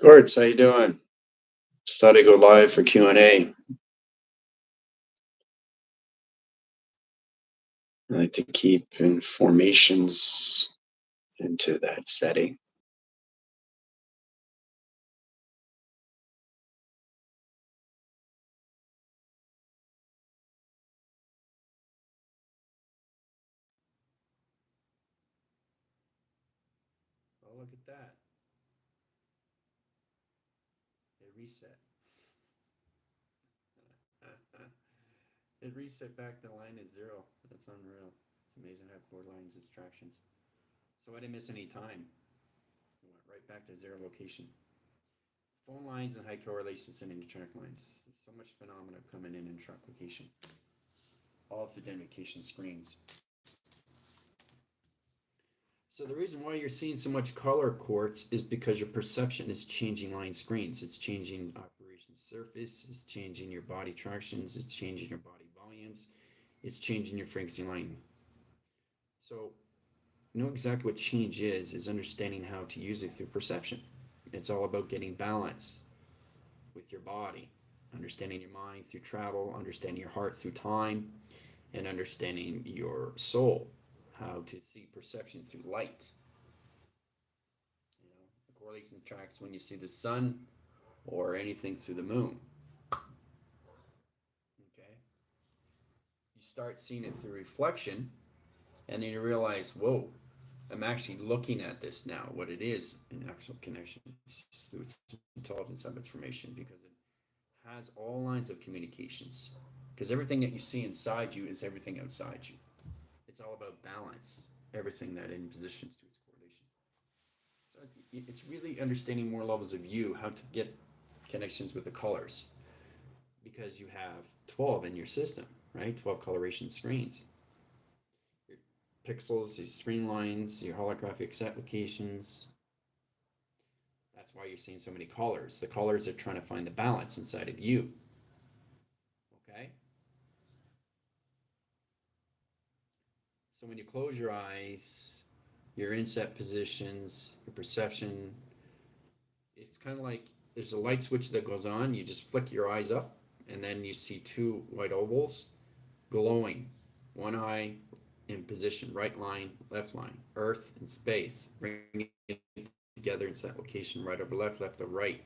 Gortz, how you doing? Just thought I'd go live for Q&A. I like to keep informations into that setting. Oh, look at that. It reset. It reset back the line at zero. That's unreal. It's amazing how core lines distractions. So I didn't miss any time. It went right back to zero location. Phone lines and high correlations and intertrack lines. There's so much phenomena coming in track location. All through identification screens. So the reason why you're seeing so much color quartz is because your perception is changing line screens. It's changing operation surface, it's changing your body tractions, it's changing your body volumes, it's changing your frequency line. So know exactly what change is understanding how to use it through perception. It's all about getting balance with your body, understanding your mind through travel, understanding your heart through time, and understanding your soul, how to see perception through light. You know, the correlation tracks when you see the sun or anything through the moon. Okay, you start seeing it through reflection, and then you realize, whoa, I'm actually looking at this now, what it is in actual connection to its intelligence of information, because it has all lines of communications. Because everything that you see inside you is everything outside you. It's all about balance, everything that in positions to its correlation. So it's really understanding more levels of you, how to get connections with the colors, because you have 12 in your system, right? 12 coloration screens. Your pixels, your streamlines, your holographic applications. That's why you're seeing so many colors. The colors are trying to find the balance inside of you. Okay? So when you close your eyes, your inset positions, your perception, it's kind of like there's a light switch that goes on. You just flick your eyes up, and then you see two white ovals glowing. One eye in position, right line, left line, earth and space, bringing it together in set location, right over left, left over right.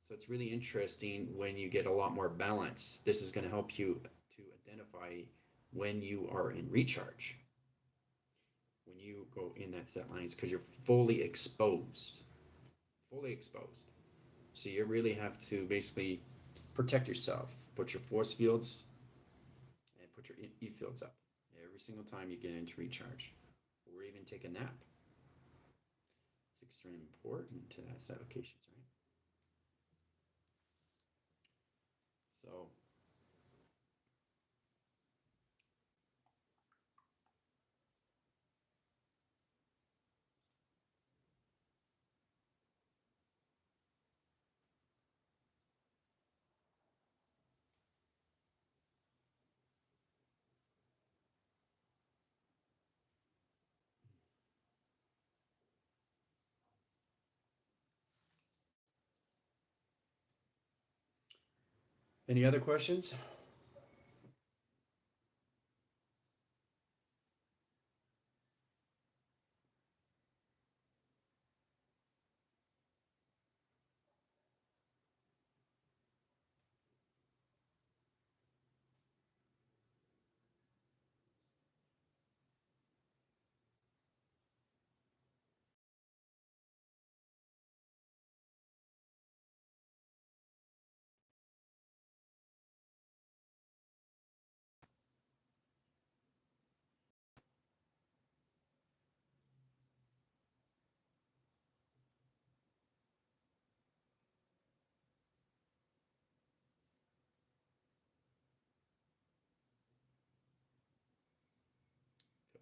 So it's really interesting when you get a lot more balance. This is going to help you to identify when you are in recharge, when you go in that set lines, because you're fully exposed. Fully exposed. So you really have to basically protect yourself. Put your force fields and put your E fields up every single time you get into recharge, or even take a nap. It's extremely important to that set locations, right? So any other questions?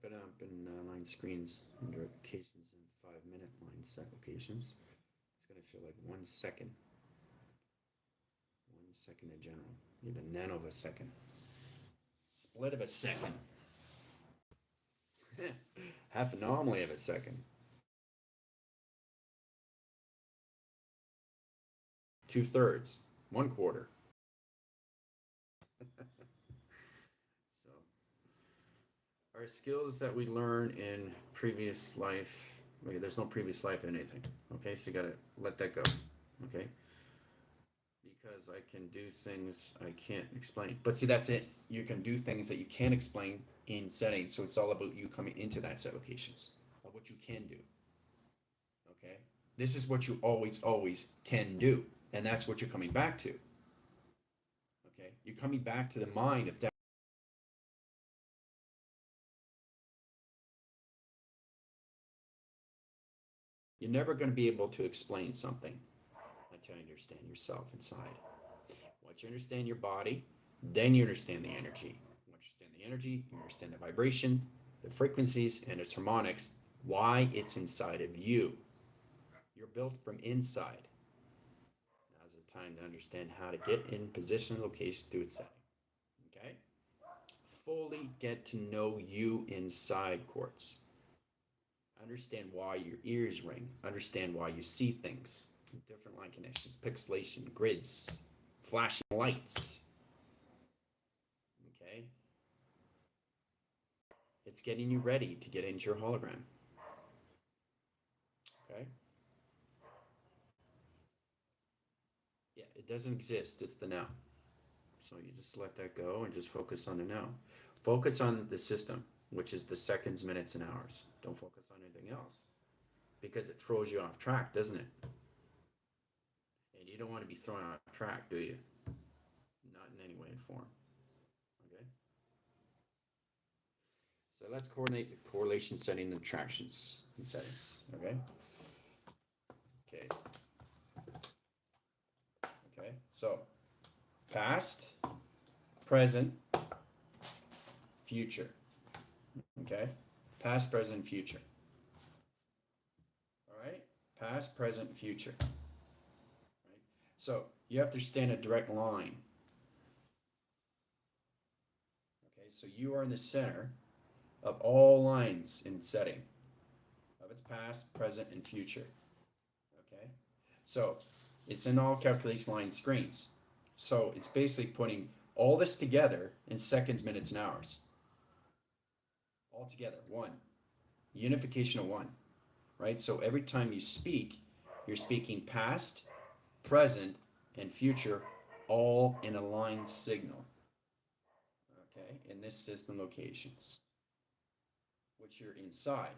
Put it up in line screens under locations in 5-minute line set locations. It's going to feel like 1 second. 1 second in general. Even nano of a second. Split of a second. Half anomaly of a second. 2/3, 1/4. So, our skills that we learn in previous life, okay, there's no previous life in anything, okay, so you gotta let that go, okay, because I can do things I can't explain. But see, that's it. You can do things that you can't explain in settings, so it's all about you coming into that set locations of what you can do, okay? This is what you always can do, and that's what you're coming back to, okay? You're coming back to the mind of that. You're never going to be able to explain something until you understand yourself inside. Once you understand your body, then you understand the energy. Once you understand the energy, you understand the vibration, the frequencies, and its harmonics, why it's inside of you. You're built from inside. Now's the time to understand how to get in position and location through its setting. Okay? Fully get to know you inside, quartz. Understand why your ears ring. Understand why you see things. Different line connections, pixelation, grids, flashing lights. Okay? It's getting you ready to get into your hologram. Okay? Yeah, it doesn't exist. It's the now. So you just let that go and just focus on the now. Focus on the system, which is the seconds, minutes, and hours. Don't focus on anything else because it throws you off track, doesn't it? And you don't want to be thrown off track, do you? Not in any way and form. Okay? So let's coordinate the correlation setting and attractions and settings. Okay? Okay. Okay. So past, present, future. Okay? Past, present, future. All right? Past, present, future. Right? So you have to stand a direct line. Okay? So you are in the center of all lines in setting of its past, present, and future. Okay? So it's in all calculation line screens. So it's basically putting all this together in seconds, minutes, and hours. All together, one. Unification of one, right? So every time you speak, you're speaking past, present, and future all in a line signal. Okay, in this system locations, which you're inside.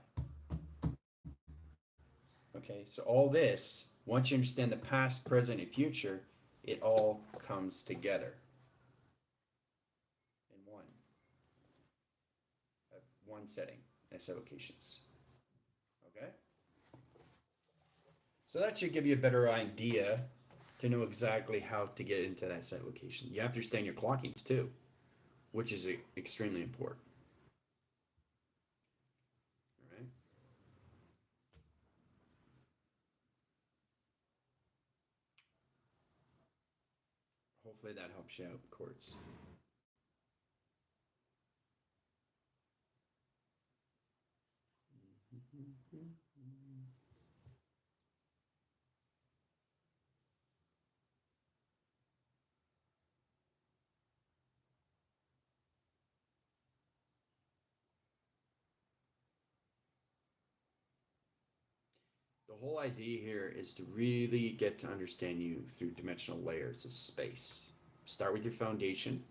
Okay, so all this, once you understand the past, present, and future, it all comes together in one setting, set locations. Okay? So that should give you a better idea to know exactly how to get into that set location. You have to understand your clockings too, which is extremely important. All right? Hopefully that helps you out, Quartz. The whole idea here is to really get to understand you through dimensional layers of space. Start with your foundation,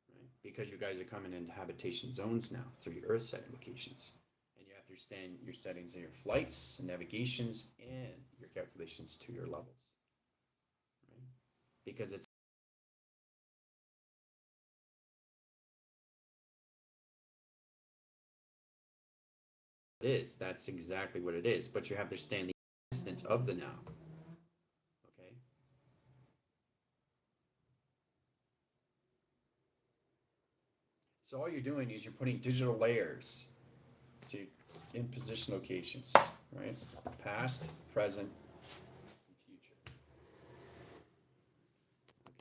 right? Because you guys are coming into habitation zones now through your Earth setting locations. And you have to understand your settings in your flights, and navigations, and your calculations to your levels. Right? Because it is. That's exactly what it is. But you have to understand the existence of the now. Okay? So all you're doing is you're putting digital layers. So in position locations, right? Past, present, and future.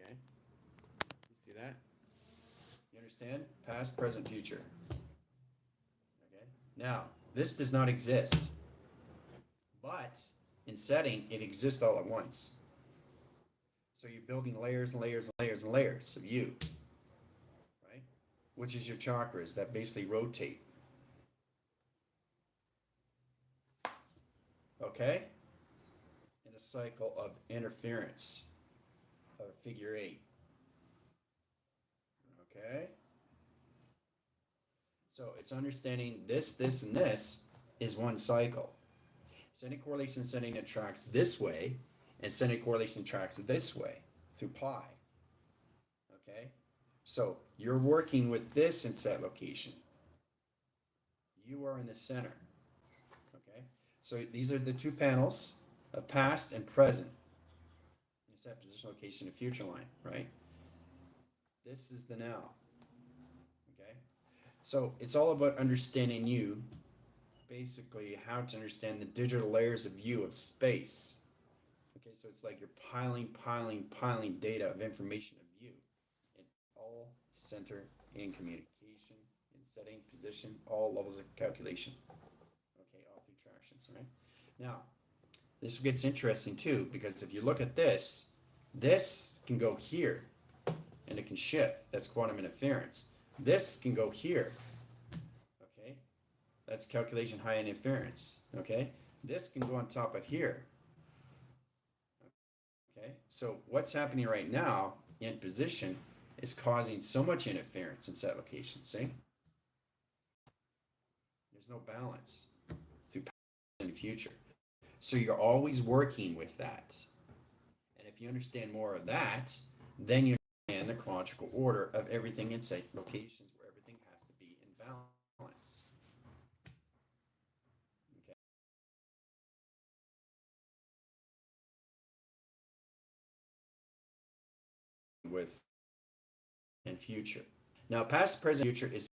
Okay? You see that? You understand? Past, present, future. Okay? Now, this does not exist. But in setting, it exists all at once. So you're building layers and layers and layers and layers of you, right? Which is your chakras that basically rotate. Okay? In a cycle of interference of figure 8. Okay? So it's understanding this, this, and this is one cycle. Sending correlation sending it tracks this way, and sending correlation tracks this way through pi. Okay? So you're working with this in set location. You are in the center. Okay? So these are the two panels of past and present. In set position, location, and future line, right? This is the now. Okay? So it's all about understanding you, basically how to understand the digital layers of you of space. Okay, so it's like you're piling data of information of you in all center in communication, in setting, position, all levels of calculation. Okay, all through tractions, right? Now, this gets interesting too, because if you look at this can go here and it can shift. That's quantum interference. This can go here. Okay, that's calculation high interference. Okay, this can go on top of here. Okay, so what's happening right now in position is causing so much interference in set location. See? There's no balance through past and future. So you're always working with that. And if you understand more of that, then you understand the chronological order of everything in set locations where everything has to be in balance. Okay. With and future. Now, past, present, future is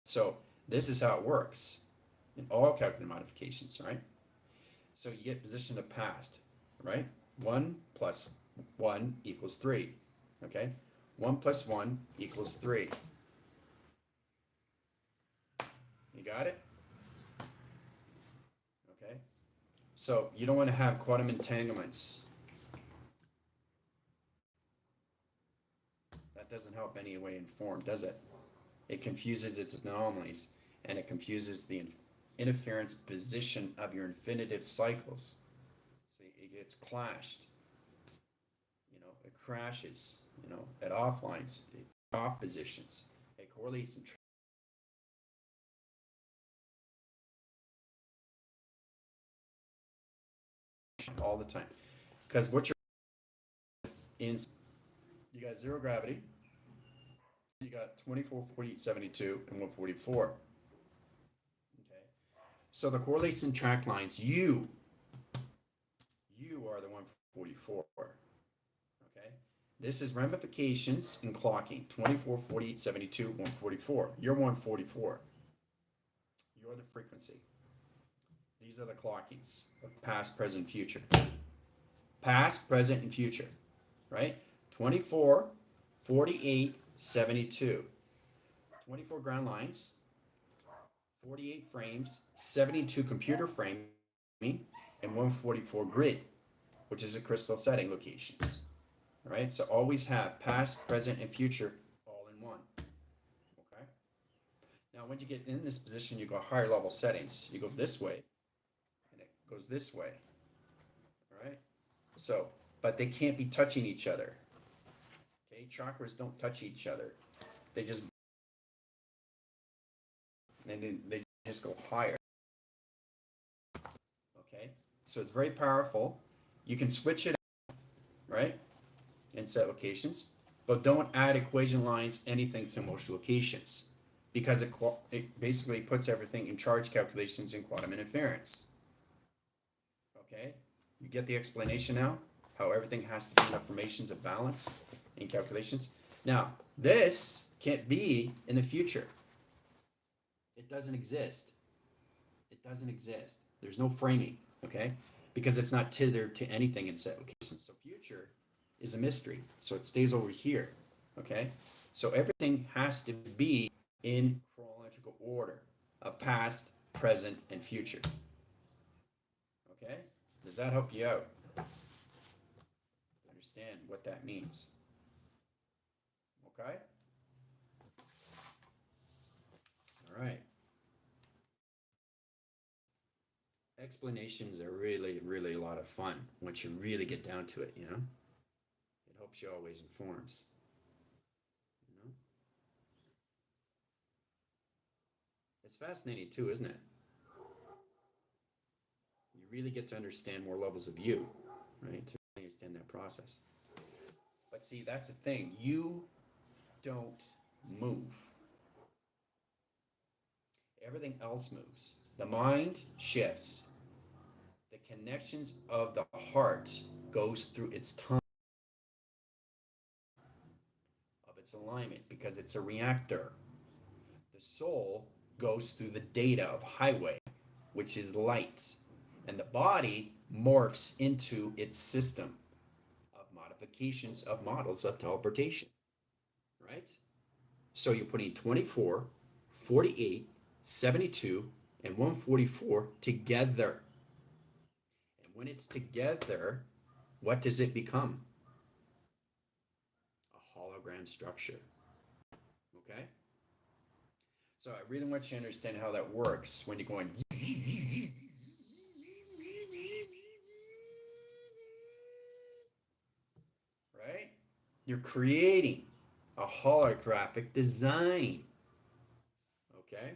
so this is how it works in all calculated modifications, right? So you get position of past, right? 1 plus 1 equals 3, okay? 1 plus 1 equals 3. You got it? Okay? So you don't want to have quantum entanglements. That doesn't help any way in form, does it? It confuses its anomalies, and it confuses the interference position of your infinitive cycles. See, it gets clashed. You know, it crashes, you know, at offlines, off positions. It correlates and all the time. Because what you're in, you got zero gravity, you got 24, 48, 72, and 144. Okay. So the correlates and track lines, you are the 144. Okay. This is ramifications in clocking, 24, 48, 72, 144. You're 144. You're the frequency. These are the clockings of past, present, future. Past, present, and future, right? 24, 48, 72. 24 ground lines, 48 frames, 72 computer framing, and 144 grid, which is a crystal setting locations. All right, so always have past, present, and future all in one. Okay. Now, when you get in this position, you go higher level settings. You go this way, and it goes this way. All right. So, but they can't be touching each other. Okay, chakras don't touch each other. They just they just go higher. Okay, so it's very powerful. You can switch it out, right, in set locations, but don't add equation lines, anything to most locations, because it basically puts everything in charge calculations in quantum interference. Okay, you get the explanation now, how everything has to be in affirmations of balance in calculations. Now, this can't be in the future. It doesn't exist. It doesn't exist. There's no framing, okay? Because it's not tethered to anything in set locations. So future is a mystery. So it stays over here, okay? So everything has to be in chronological order of past, present, and future. Okay? Does that help you out? Understand what that means? Okay? All right. Explanations are really, really a lot of fun once you really get down to it, you know? It helps you always informs. You know? It's fascinating too, isn't it? You really get to understand more levels of you, right? To understand that process. But see, that's the thing. You don't move. Everything else moves. The mind shifts. The connections of the heart goes through its time of its alignment because it's a reactor. The soul goes through the data of highway, which is light, and the body morphs into its system of modifications of models of teleportation, right? So you're putting 24, 48, 72, and 144 together. And when it's together, what does it become? A hologram structure. Okay? So I really want you to understand how that works when you're going, right? You're creating a holographic design. Okay?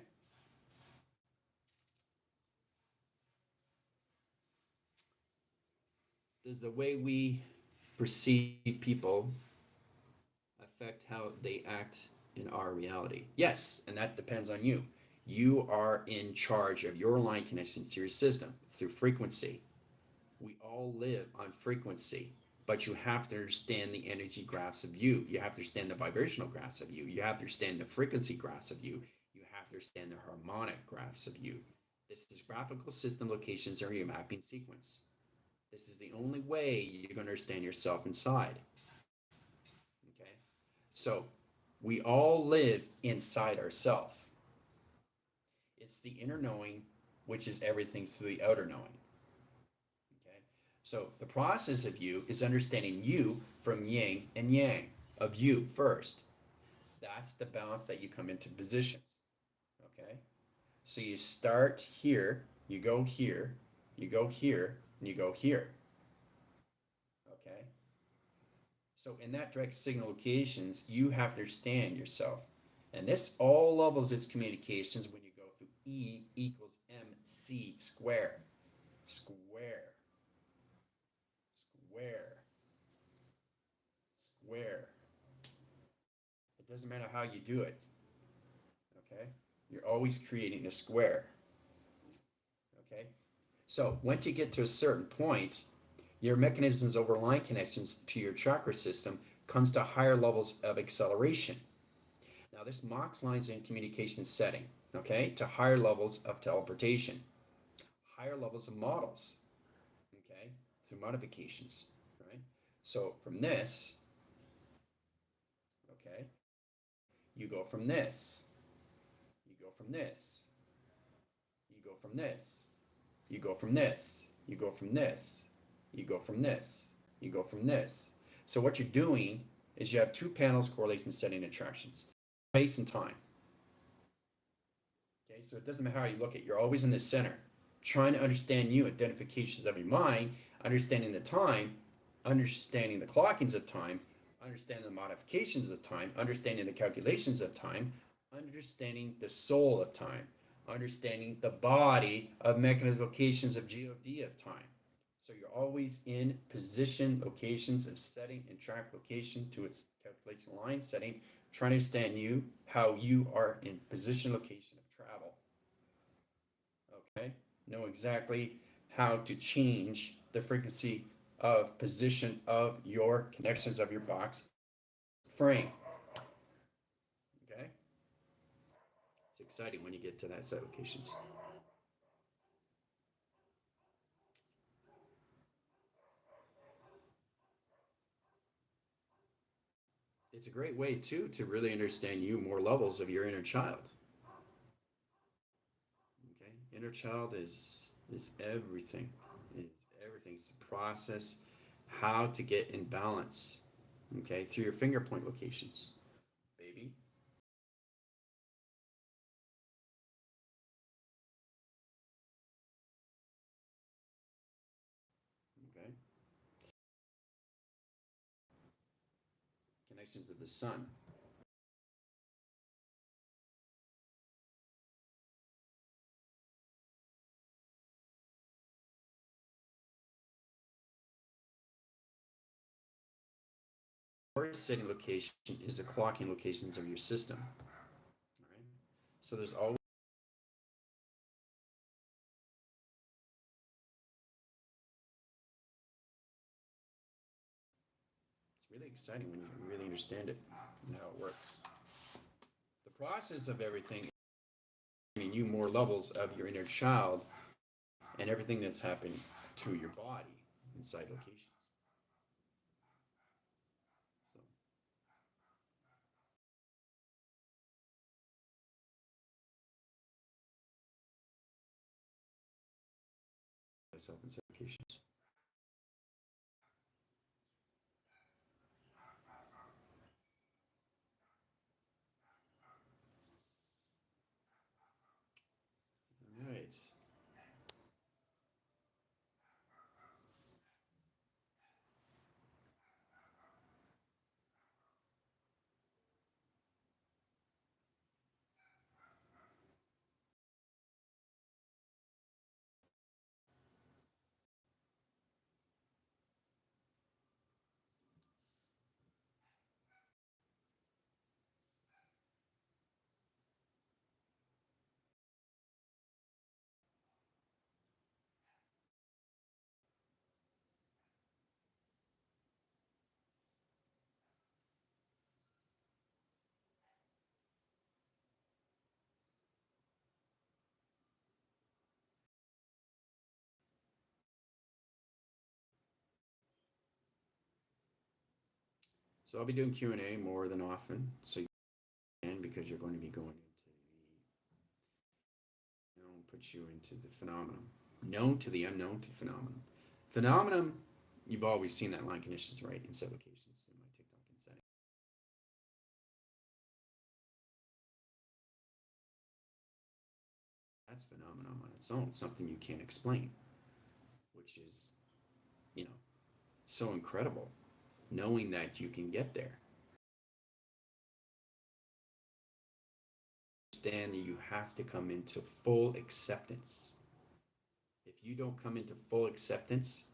Does the way we perceive people affect how they act in our reality? Yes, and that depends on you. You are in charge of your line connection to your system through frequency. We all live on frequency, but you have to understand the energy graphs of you. You have to understand the vibrational graphs of you. You have to understand the frequency graphs of you. You have to understand the harmonic graphs of you. This is graphical system locations area mapping sequence. This is the only way you're going to understand yourself inside. Okay? So we all live inside ourself. It's the inner knowing, which is everything through the outer knowing. Okay? So the process of you is understanding you from yin and yang, of you first. That's the balance that you come into positions. Okay? So you start here, you go here, you go here, and you go here. Okay? So in that direct signal locations, you have to understand yourself. And this all levels its communications when you go through E equals MC square. Square. Square. Square. It doesn't matter how you do it. Okay? You're always creating a square. Okay? So once you get to a certain point, your mechanisms over line connections to your chakra system comes to higher levels of acceleration. Now this mocks lines in communication setting, okay, to higher levels of teleportation, higher levels of models, okay, through modifications, right? So from this, okay, you go from this, you go from this, you go from this, you go from this, you go from this, you go from this, you go from this. So what you're doing is you have two panels, correlation, setting, attractions, space and time. Okay, so it doesn't matter how you look at it, you're always in the center, trying to understand you, identifications of your mind, understanding the time, understanding the clockings of time, understanding the modifications of time, understanding the calculations of time, understanding the soul of time, understanding the body of mechanism locations of God of time. So you're always in position locations of setting and track location to its calculation line setting, trying to understand you, how you are in position location of travel. Okay? Know exactly how to change the frequency of position of your connections of your box frame. Okay? It's exciting when you get to that set locations. It's a great way too to really understand you more levels of your inner child. Okay, inner child is everything. Is Everything's the process, how to get in balance, okay, through your finger point locations, baby. Okay, connections of the sun. Or setting location is the clocking locations of your system. All right, so there's always. It's really exciting when you really understand it and how it works. The process of everything, giving you more levels of your inner child and everything that's happening to your body inside locations. So, myself inside locations. All right. So I'll be doing Q&A more than often, so you can, because you're going to be going into the known, put you into the phenomenon, known to the unknown to phenomenon. Phenomenon, you've always seen that line conditions, right, in set locations in my TikTok and setting. That's phenomenon on its own, something you can't explain, which is, you know, so incredible, knowing that you can get there. Understand that you have to come into full acceptance. If you don't come into full acceptance,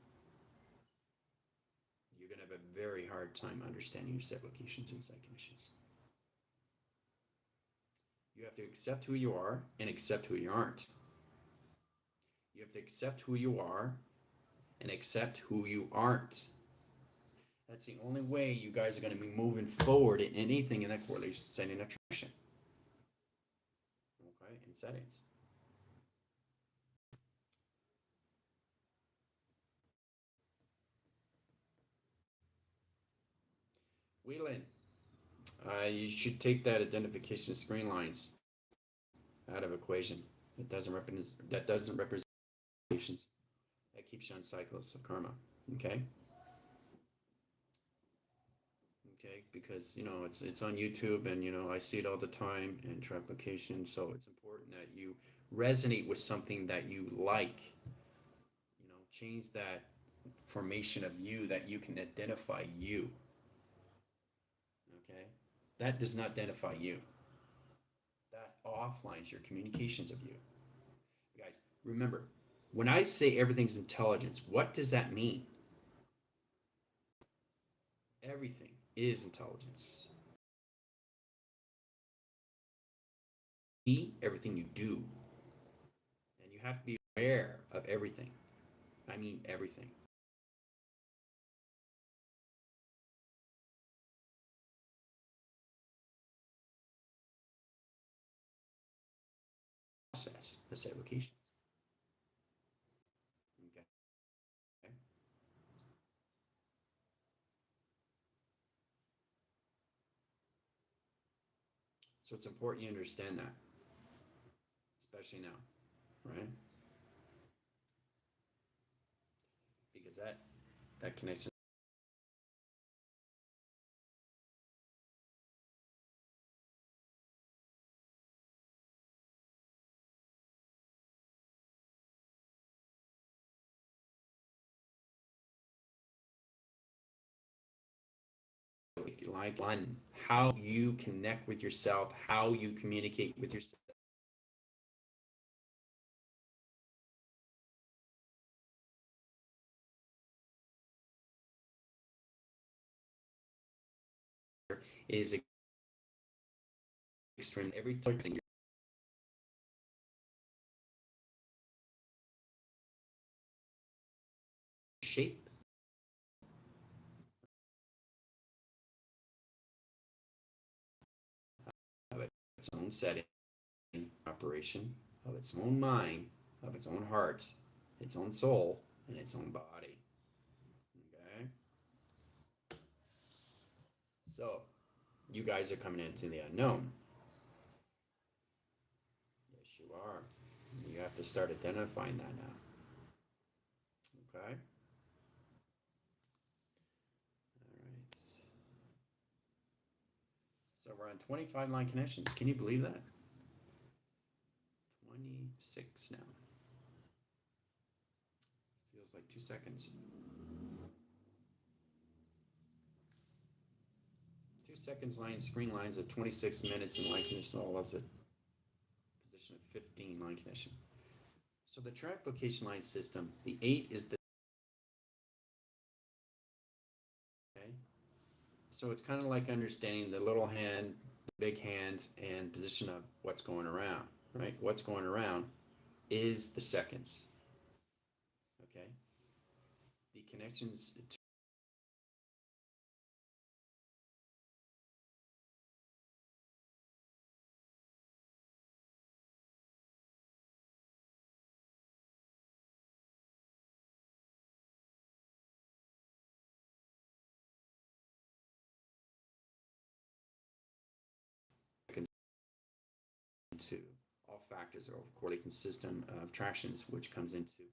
you're going to have a very hard time understanding your set locations and set conditions. You have to accept who you are and accept who you aren't. You have to accept who you are and accept who you aren't. That's the only way you guys are going to be moving forward in anything in that correlation setting attraction. Okay, in settings. Wheelan, you should take that identification screen lines out of equation. That doesn't represent patients. That keeps you on cycles of karma. Okay. Okay, because it's on YouTube, and I see it all the time in track location. So it's important that you resonate with something that you like. Change that formation of you that you can identify you. Okay, that does not identify you. That offlines your communications of you. Guys, remember, when I say everything's intelligence, what does that mean? Everything is intelligence. See everything you do, and you have to be aware of everything. I mean everything. Process the set locations. Okay. Okay. So it's important you understand that, especially now, right? because that connection like one, how you connect with yourself, how you communicate with yourself is extreme. Every time shape of its own setting, operation of its own mind, of its own heart, its own soul, and its own body. Okay? So, you guys are coming into the unknown. Yes, you are. You have to start identifying that now. Okay? All right. So we're on 25 line connections. Can you believe that? 26 now. Feels like 2 seconds. 2 seconds line, screen lines of 26 minutes in line condition, all loves it. Position of 15 line condition. So the track location line system, the 8 is the okay. So it's kind of like understanding the little hand, the big hand, and position of what's going around, right? What's going around is the seconds, okay? The connections to all factors or correlation system of tractions, which comes into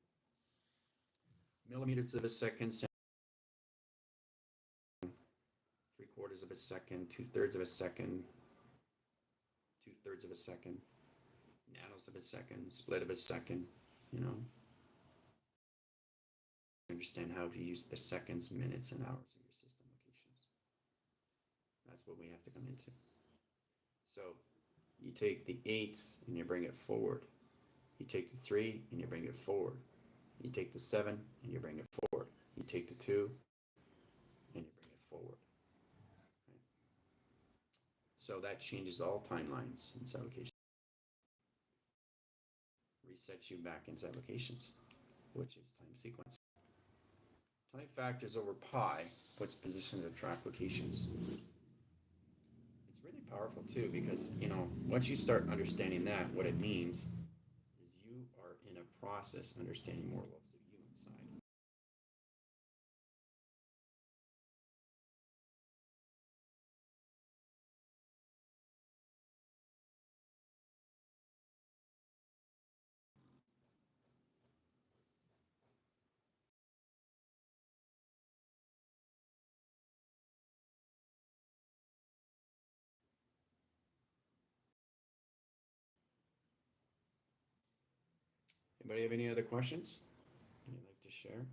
millimeters of a second, 3/4 of a second, 2/3 of a second, 2/3 of a second, nanos of a second, split of a second, you know. Understand how to use the seconds, minutes, and hours of your system locations. That's what we have to come into. So you take the 8 and you bring it forward. You take the 3 and you bring it forward. You take the 7 and you bring it forward. You take the 2 and you bring it forward. Okay. So that changes all timelines inside locations. Resets you back inside locations, which is time sequence. Time factors over pi puts position of track locations. It's really powerful too because, you know, once you start understanding that, what it means is you are in a process understanding more levels of you inside. Anybody have any other questions you'd like to share?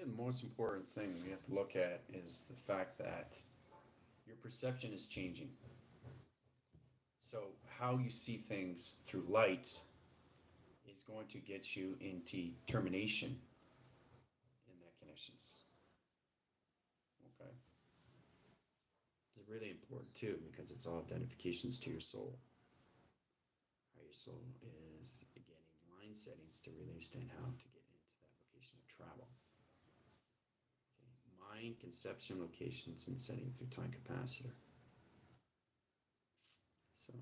Really, the most important thing we have to look at is the fact that your perception is changing. So, how you see things through lights is going to get you into termination in that connections. Okay. It's really important too because it's all identifications to your soul. How your soul is getting line settings to really understand how to get into that location of travel. Okay. Mind, conception, locations, and setting through time capacitor. So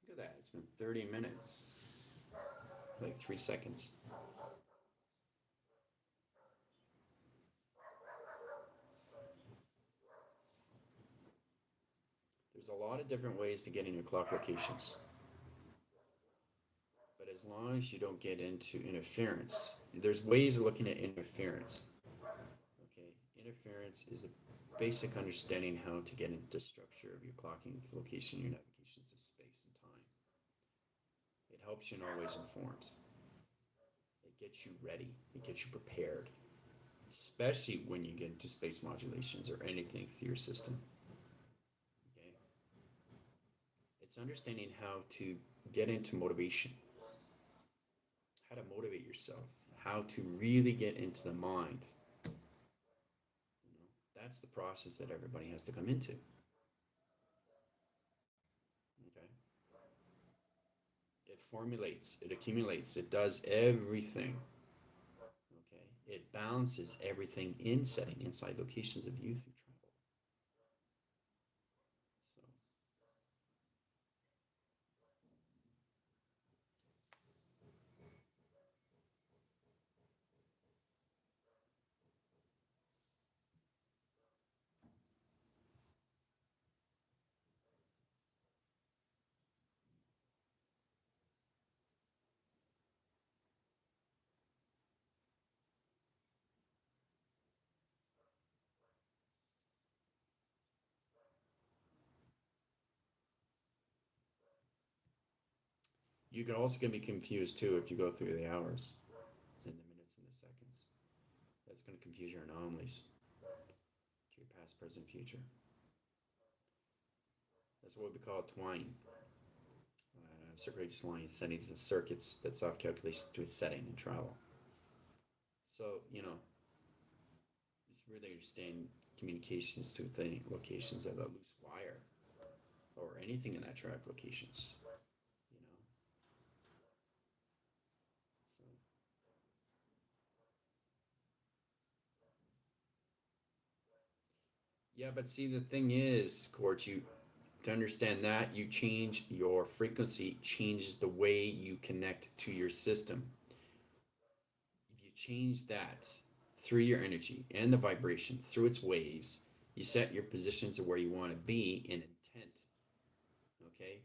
look at that. It's been 30 minutes. Like 3 seconds. There's a lot of different ways to get in your clock locations. But as long as you don't get into interference, there's ways of looking at interference. Okay, interference is a basic understanding how to get into the structure of your clocking location, your navigations of space and time. It helps you in all ways and forms. It gets you ready. It gets you prepared, especially when you get into space modulations or anything through your system. Okay, it's understanding how to get into motivation, how to motivate yourself, how to really get into the mind. You know, that's the process that everybody has to come into. Okay, it formulates, it accumulates, it does everything. Okay, it balances everything in setting inside locations of you through travel. So you can also get me confused too if you go through the hours and the minutes and the seconds. That's going to confuse your anomalies to your past, present, future. That's what we call twine. Circuitous line settings and circuits that soft calculation to a setting and travel. So, you know, just really understand communications to the locations of a loose wire or anything in that track locations, you know. So yeah, but see the thing is, Court, you to understand that you change your frequency changes the way you connect to your system. If you change that through your energy and the vibration through its waves, you set your positions of where you want to be in intent. Okay,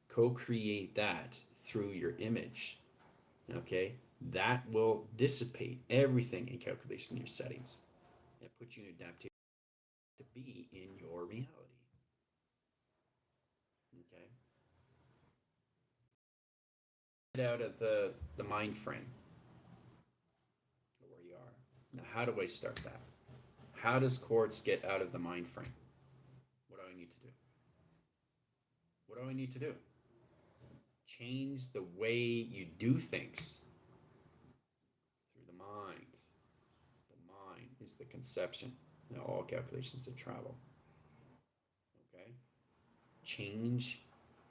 co-create that through your image. Okay, that will dissipate everything in calculation of your settings and put you in adaptation to be in your reality. Okay, get out of the mind frame of where you are. Now, how do I start that? How does Quartz get out of the mind frame? What do I need to do? What do I need to do? Change the way you do things through the mind. The mind is the conception. Now, all calculations of travel. Okay? Change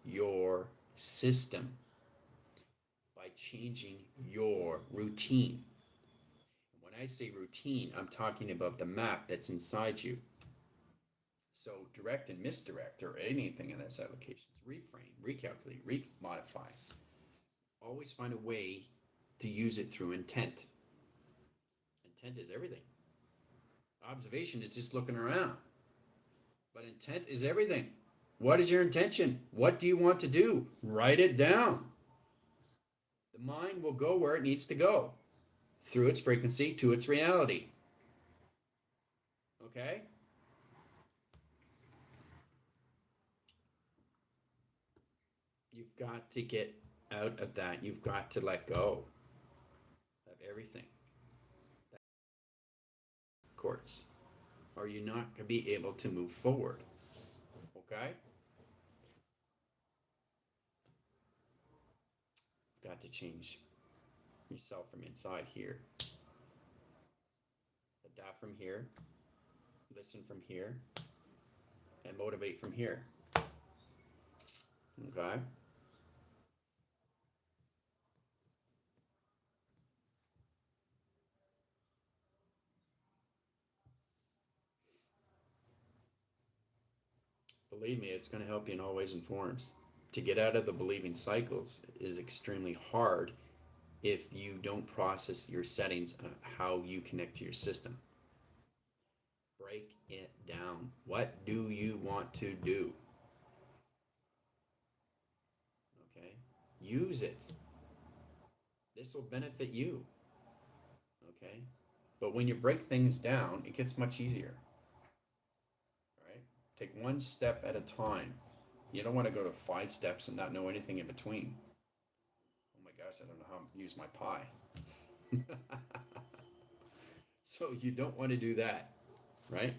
your system by changing your routine. And when I say routine, I'm talking about the map that's inside you. So direct and misdirect or anything in those applications. Reframe, recalculate, remodify. Always find a way to use it through intent. Intent is everything. Observation is just looking around. But intent is everything. What is your intention? What do you want to do? Write it down. The mind will go where it needs to go through its frequency to its reality. Okay? got to get out of that. You've got to let go of everything, quartz, or you're not going to be able to move forward. Okay? Got to change yourself from inside here. Adapt from here, listen from here, and motivate from here. Okay? Believe me, it's going to help you in all ways and forms. To get out of the believing cycles is extremely hard if you don't process your settings of how you connect to your system. Break it down. What do you want to do? Okay? Use it. This will benefit you. Okay? But when you break things down, it gets much easier. Right? Take one step at a time. You don't want to go to 5 steps and not know anything in between. Oh my gosh, I don't know how to use my pie. So you don't want to do that, right?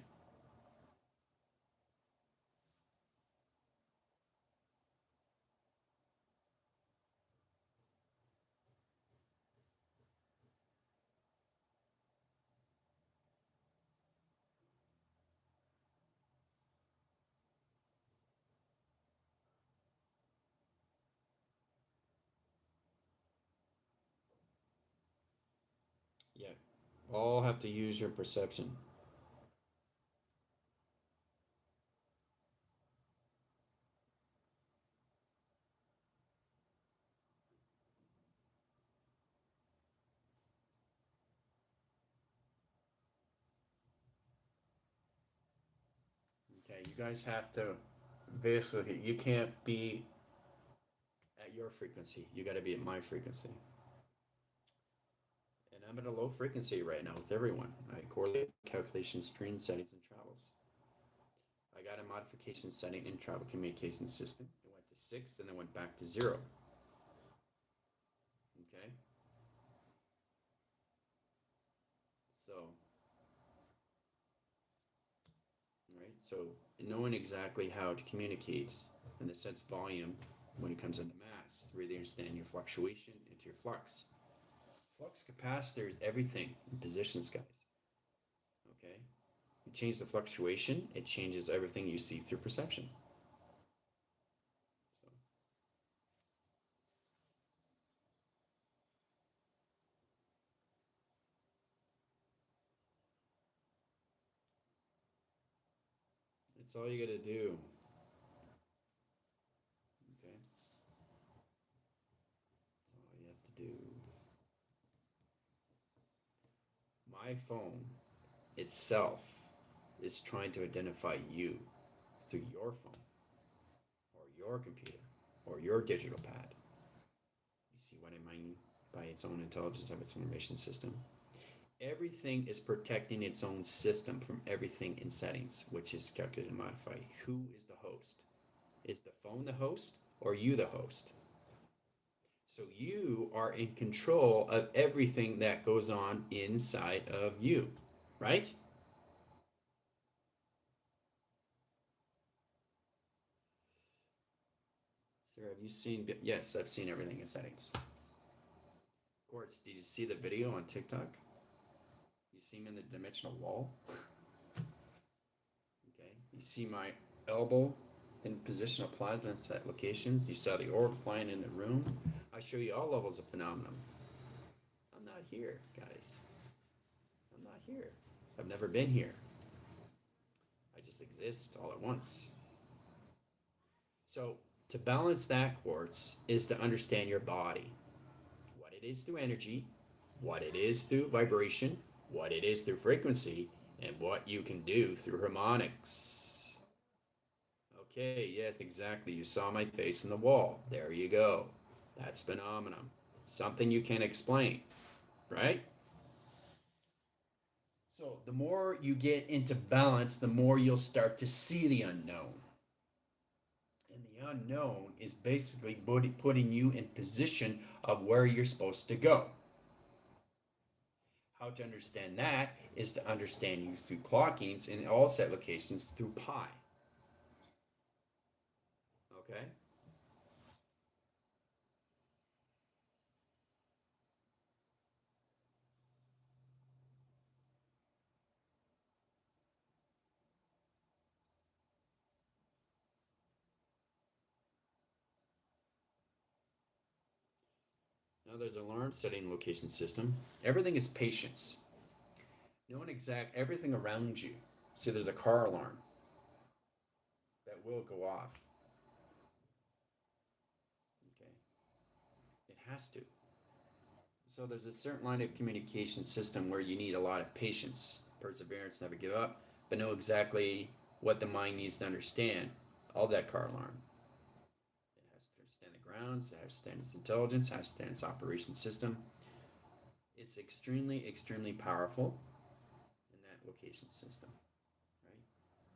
Yeah. All have to use your perception. Okay, you guys have to basically, you can't be at your frequency. You got to be at my frequency. And I'm at a low frequency right now with everyone. I correlate calculation, screen settings, and travels. I got a modification setting in travel communication system. It went to 6 and then went back to 0. Okay? So, right? So, knowing exactly how to communicate in the sense volume when it comes into mass, really understand your fluctuation into your flux. Flux capacitor is everything in positions, guys. Okay? You change the fluctuation, it changes everything you see through perception. So, it's all you got to do. Okay? That's all you have to do. My phone itself is trying to identify you through your phone or your computer or your digital pad. You see what I mean by its own intelligence of its information system? Everything is protecting its own system from everything in settings, which is calculated and modified. Who is the host? Is the phone the host or you the host? So you are in control of everything that goes on inside of you, right? Sir, have you seen? Yes, I've seen everything in settings. Quartz, did you see the video on TikTok? You see me in the dimensional wall? Okay. You see my elbow in positional plasma in set locations. You saw the orb flying in the room. I show you all levels of phenomenon. I'm not here, guys. I'm not here. I've never been here. I just exist all at once. So to balance that, quartz, is to understand your body, what it is through energy, what it is through vibration, what it is through frequency, and what you can do through harmonics. Okay, yes, exactly. You saw my face in the wall. There you go. That's phenomenon. Something you can't explain, right? So the more you get into balance, the more you'll start to see the unknown. And the unknown is basically putting you in position of where you're supposed to go. How to understand that is to understand you through clockings in all set locations through pi. Okay? Now there's alarm setting location system. Everything is patience. Knowing everything around you. See, there's a car alarm that will go off. Okay? It has to. So there's a certain line of communication system where you need a lot of patience, perseverance, never give up, but know exactly what the mind needs to understand. All that car alarm. It has to understand the grounds, it has to understand its intelligence, it has to understand its operation system. It's extremely, extremely powerful in that location system. Right?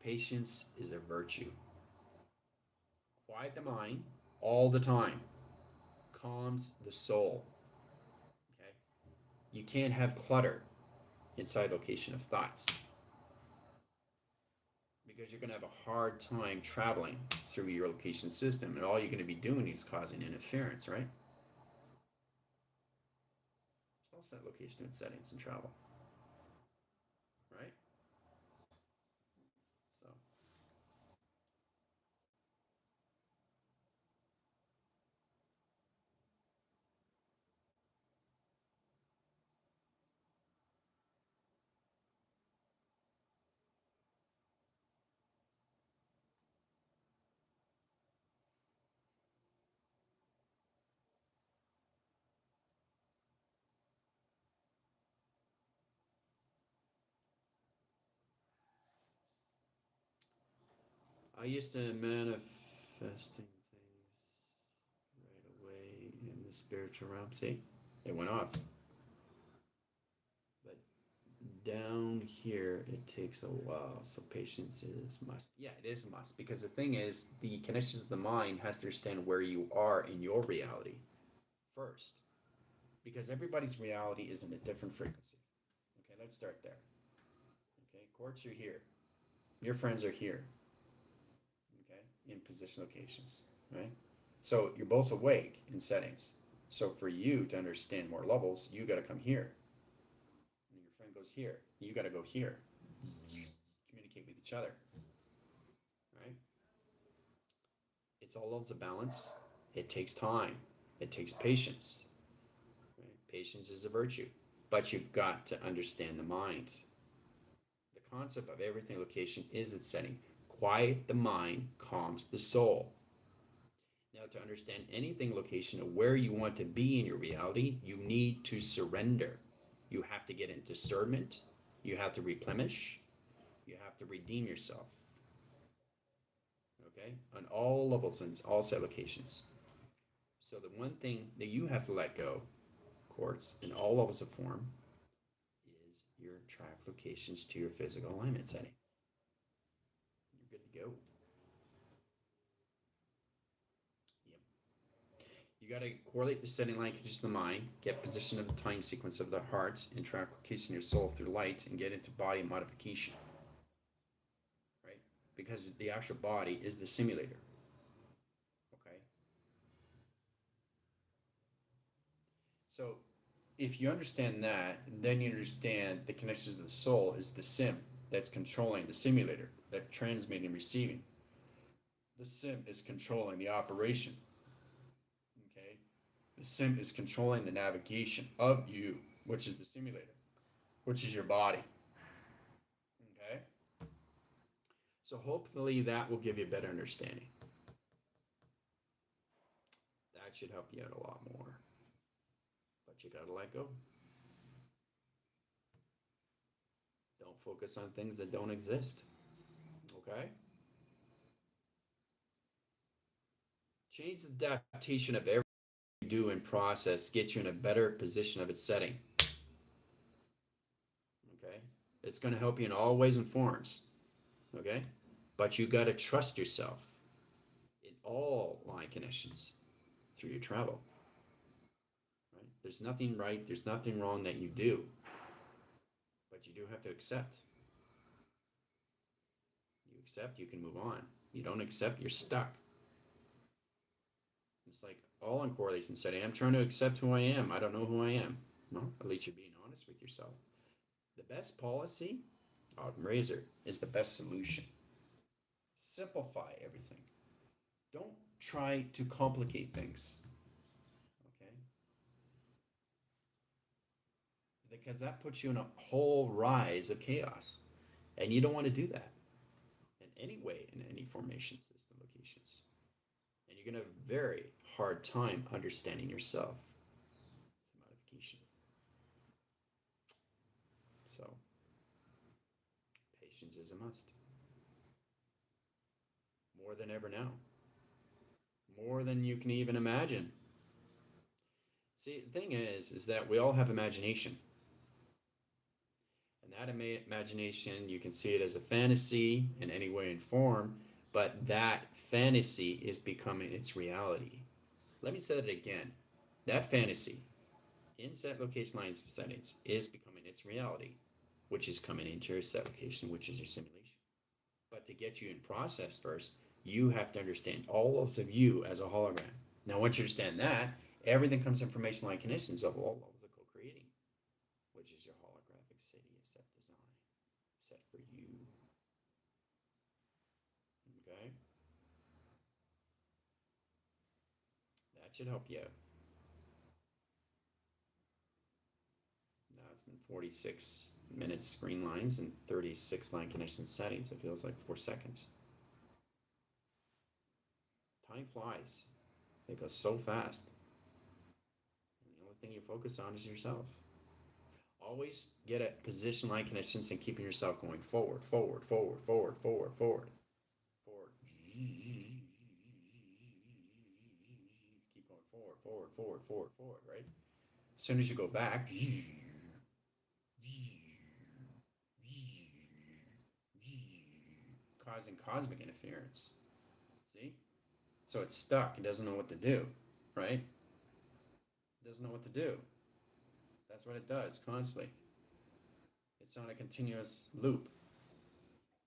Patience is a virtue. Quiet the mind all the time. Calms the soul. Okay? You can't have clutter inside location of thoughts because you're going to have a hard time traveling through your location system, and all you're going to be doing is causing interference, right? So all set location and settings and travel, right? So I used to manifesting things right away in the spiritual realm. See, it went off. But down here, it takes a while. So patience is must. Yeah, it is a must because the thing is, the connections of the mind has to understand where you are in your reality first, because everybody's reality is in a different frequency. Okay, let's start there. Okay, courts, you're here. Your friends are here. Okay, in position locations, right? So you're both awake in settings. So for you to understand more levels, you got to come here. And your friend goes here. You got to go here. Communicate with each other, right? It's all levels of balance. It takes time. It takes patience. Right? Patience is a virtue, but you've got to understand the mind. The concept of everything location is its setting. Quiet the mind calms the soul. Now, to understand anything location of where you want to be in your reality, you need to surrender. You have to get in discernment. You have to replenish. You have to redeem yourself. Okay? On all levels and all set locations. So the one thing that you have to let go, quartz, in all levels of form, is your track locations to your physical alignment setting. You're good to go. Yep. You got to correlate the setting linkages to the mind, get position of the time sequence of the heart, and track location of your soul through light, and get into body modification. Right? Because the actual body is the simulator. Okay? So if you understand that, then you understand the connections of the soul is the sim that's controlling the simulator, that transmitting and receiving. The sim is controlling the operation. Okay? The sim is controlling the navigation of you, which is the simulator, which is your body. Okay? So hopefully that will give you a better understanding. That should help you out a lot more. But you gotta let go. Don't focus on things that don't exist. Okay? Change the adaptation of everything you do and process, get you in a better position of its setting. Okay? It's going to help you in all ways and forms. Okay? But you got to trust yourself in all line connections through your travel. Right? There's nothing right, there's nothing wrong that you do, but you do have to accept. You accept, you can move on. You don't accept, you're stuck. It's like all in correlation setting. I'm trying to accept who I am. I don't know who I am. No, at least you're being honest with yourself. The best policy, Occam Razor, is the best solution. Simplify everything. Don't try to complicate things. Okay? Because that puts you in a whole rise of chaos. And you don't want to do that in any way in any formation system locations. And you're going to have a very hard time understanding yourself with modification. So, patience is a must. More than ever now. More than you can even imagine. See, the thing is that we all have imagination. And that imagination, you can see it as a fantasy in any way and form, but that fantasy is becoming its reality. Let me say that again. That fantasy, in set location line settings, is becoming its reality, which is coming into your set location, which is your simulation. But to get you in process first, you have to understand all levels of you as a hologram. Now, once you understand that, everything comes information line conditions of all levels of co-creating, which is your holographic city of set design, set for you. Okay? That should help you out. Now it's been 46 minutes screen lines and 36 line connection settings. It feels like 4 seconds. Time flies. It goes so fast. And the only thing you focus on is yourself. Always get at position line connections and keeping yourself going forward, forward, forward, forward, forward, forward, forward. Keep going forward, forward, forward, forward, forward, right? As soon as you go back, causing cosmic interference. See? So it's stuck. It doesn't know what to do, right? It doesn't know what to do. That's what it does constantly. It's on a continuous loop,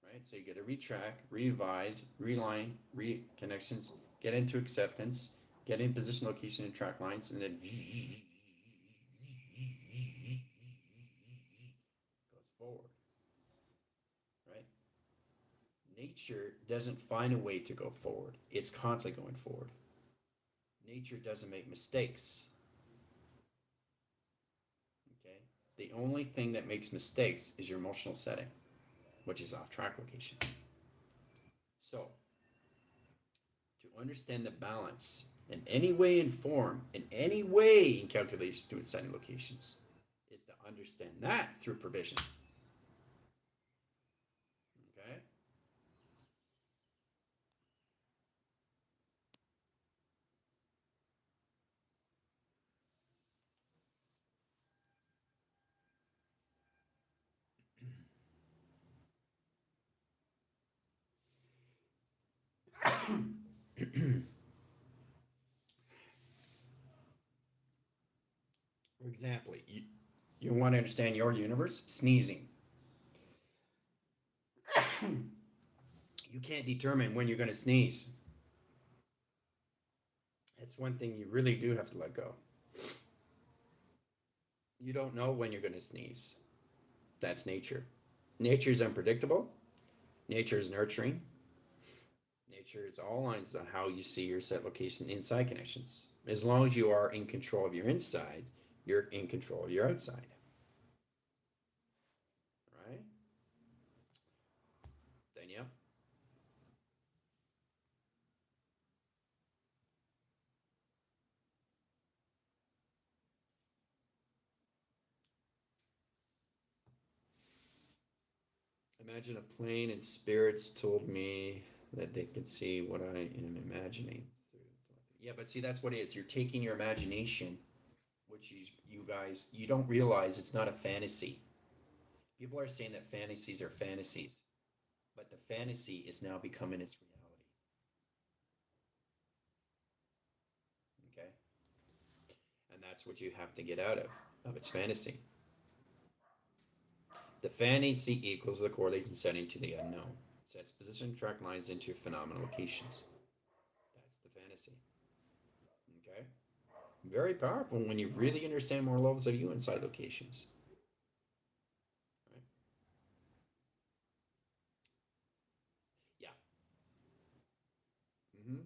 right? So you get to retrack, revise, reline, reconnections, get into acceptance, get in position, location, and track lines, and then goes forward, right? Nature doesn't find a way to go forward. It's constantly going forward. Nature doesn't make mistakes. Okay? The only thing that makes mistakes is your emotional setting, which is off-track locations. So, to understand the balance in any way in form, in any way in calculations to its setting locations, is to understand that through provision. Okay? For example, you want to understand your universe, sneezing. You can't determine when you're going to sneeze. It's one thing you really do have to let go. You don't know when you're going to sneeze. That's nature. Nature is unpredictable. Nature is nurturing. Nature is all lines on how you see your set location inside connections. As long as you are in control of your inside, you're in control of your outside. Right? Danielle? Imagine a plane and spirits told me that they could see what I am imagining. Yeah, but see, that's what it is. You're taking your imagination, which you guys, you don't realize it's not a fantasy. People are saying that fantasies are fantasies, but the fantasy is now becoming its reality. That's what you have to get out of its fantasy. The fantasy equals the correlation setting to the unknown. Sets position track lines into phenomenal locations. That's the fantasy. Okay? Very powerful when you really understand more levels of you inside locations. Right? Yeah. Mm-hmm.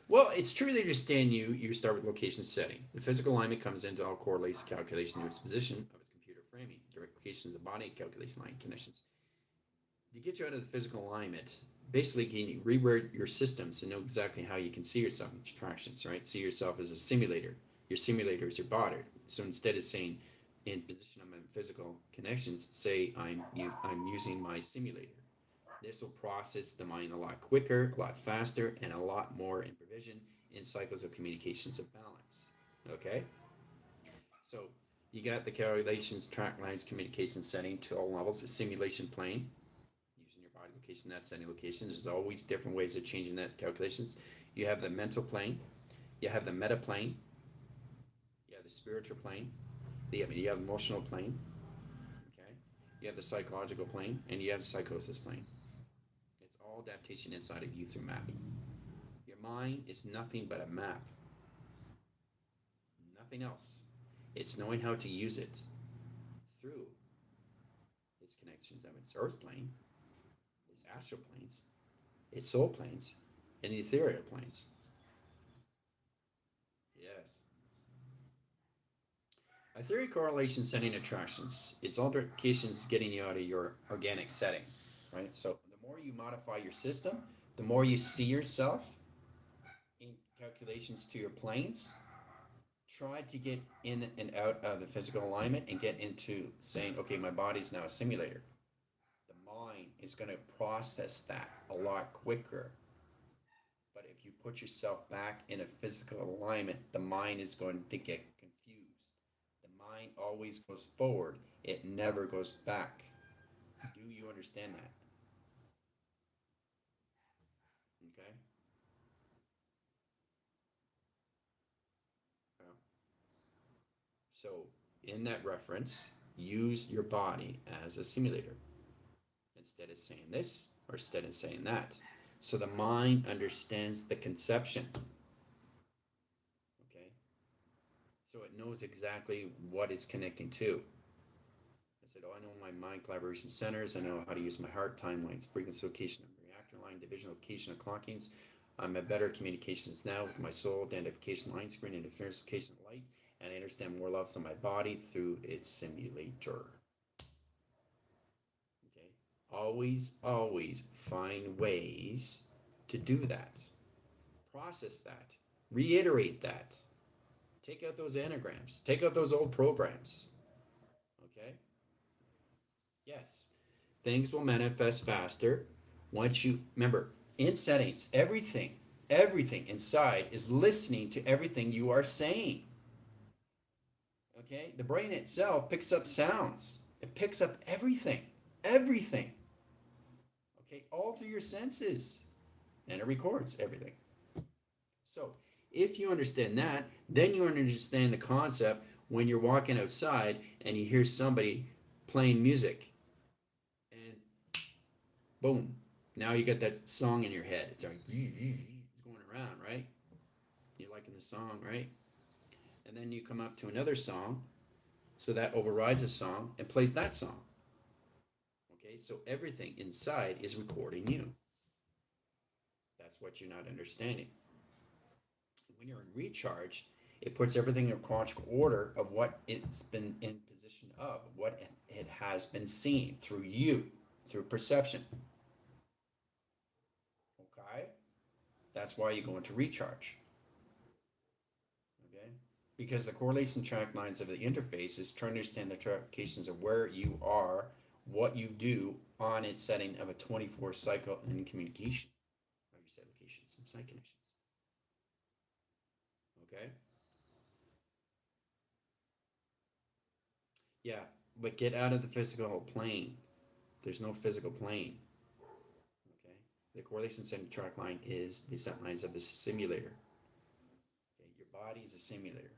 Well, it's true to understand you. You start with location setting. The physical alignment comes into all correlates calculation to its position of its computer framing. Direct locations of body calculation line connections. To get you out of the physical alignment, basically can you reword your systems and know exactly how you can see yourself in attractions, right? See yourself as a simulator. Your simulator is your body. So instead of saying in position of my physical connections, say I'm using my simulator. This will process the mind a lot quicker, a lot faster, and a lot more in provision in cycles of communications of balance. Okay? So you got the calculations, track lines, communication setting to all levels, the simulation plane, using your body location, that setting locations. There's always different ways of changing that calculations. You have the mental plane, you have the meta plane, you have the spiritual plane, you have emotional plane, okay? You have the psychological plane, and you have the psychosis plane. It's all adaptation inside of you through map. Your mind is nothing but a map. Nothing else. It's knowing how to use it through its connections of its earth plane, its astral planes, its soul planes, and the ethereal planes. Yes. A theory correlation setting attractions. It's altercations getting you out of your organic setting, right? So the more you modify your system, the more you see yourself in calculations to your planes. Try to get in and out of the physical alignment and get into saying, okay, my body's now a simulator. The mind is going to process that a lot quicker. But if you put yourself back in a physical alignment, the mind is going to get confused. The mind always goes forward, it never goes back. Do you understand that? Okay? Yeah. So, in that reference, use your body as a simulator instead of saying this or instead of saying that. So the mind understands the conception. Okay? So it knows exactly what it's connecting to. I said, oh, I know my mind collaboration centers. I know how to use my heart, timelines, frequency location of reactor line, division location of clockings. I'm a better communications now with my soul, identification line screen, interference location of light, and I understand more levels of my body through its simulator. Okay? Always find ways to do that. Process that. Reiterate that. Take out those anagrams. Take out those old programs. Okay? Yes. Things will manifest faster once you remember in settings, everything inside is listening to everything you are saying. Okay? The brain itself picks up sounds. It picks up everything. Everything. Okay? All through your senses. And it records everything. So, if you understand that, then you understand the concept when you're walking outside and you hear somebody playing music and boom, now you got that song in your head. It's like it's going around, right? You're liking the song, right? And then you come up to another song, so that overrides a song and plays that song. Okay, so everything inside is recording you. That's what you're not understanding. When you're in recharge, it puts everything in chronological order of what it's been in position of, what it has been seen through you, through perception. Okay? That's why you go into recharge. Okay? Because the correlation track lines of the interface is trying to understand the tracations of where you are, what you do on its setting of a 24 cycle in communication of your set locations and site connections. Okay? Yeah, but get out of the physical plane. There's no physical plane. Okay? The correlation setting track line is the set lines of the simulator. Okay? Your body is a simulator.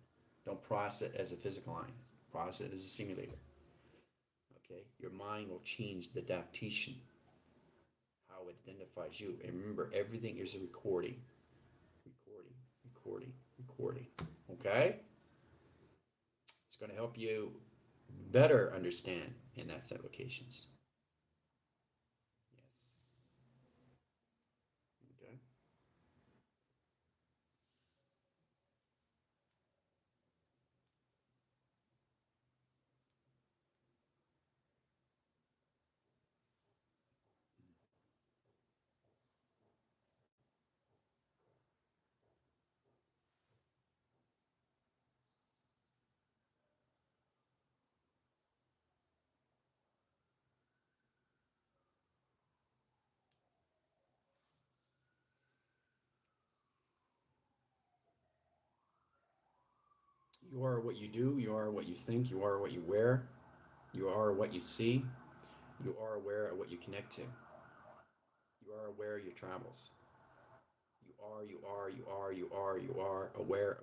Don't process it as a physical line. Process it as a simulator. Okay? Your mind will change the adaptation, how it identifies you. And remember, everything is a recording. Recording, recording, recording. Okay? It's going to help you better understand in asset locations. Yes. Okay. You are what you do, you are what you think, you are what you wear, you are what you see, you are aware of what you connect to, you are aware of your travels. You are aware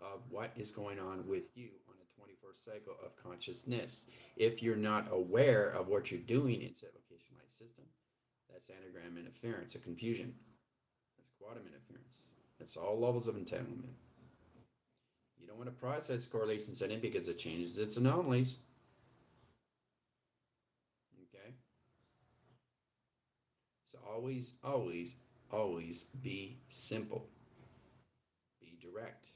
of what is going on with you on a 24th cycle of consciousness. If you're not aware of what you're doing in set location light system, that's anagram interference, a confusion. That's quantum interference. That's all levels of entanglement. You don't want to process correlation setting because it changes its anomalies. Okay? So always be simple. Be direct.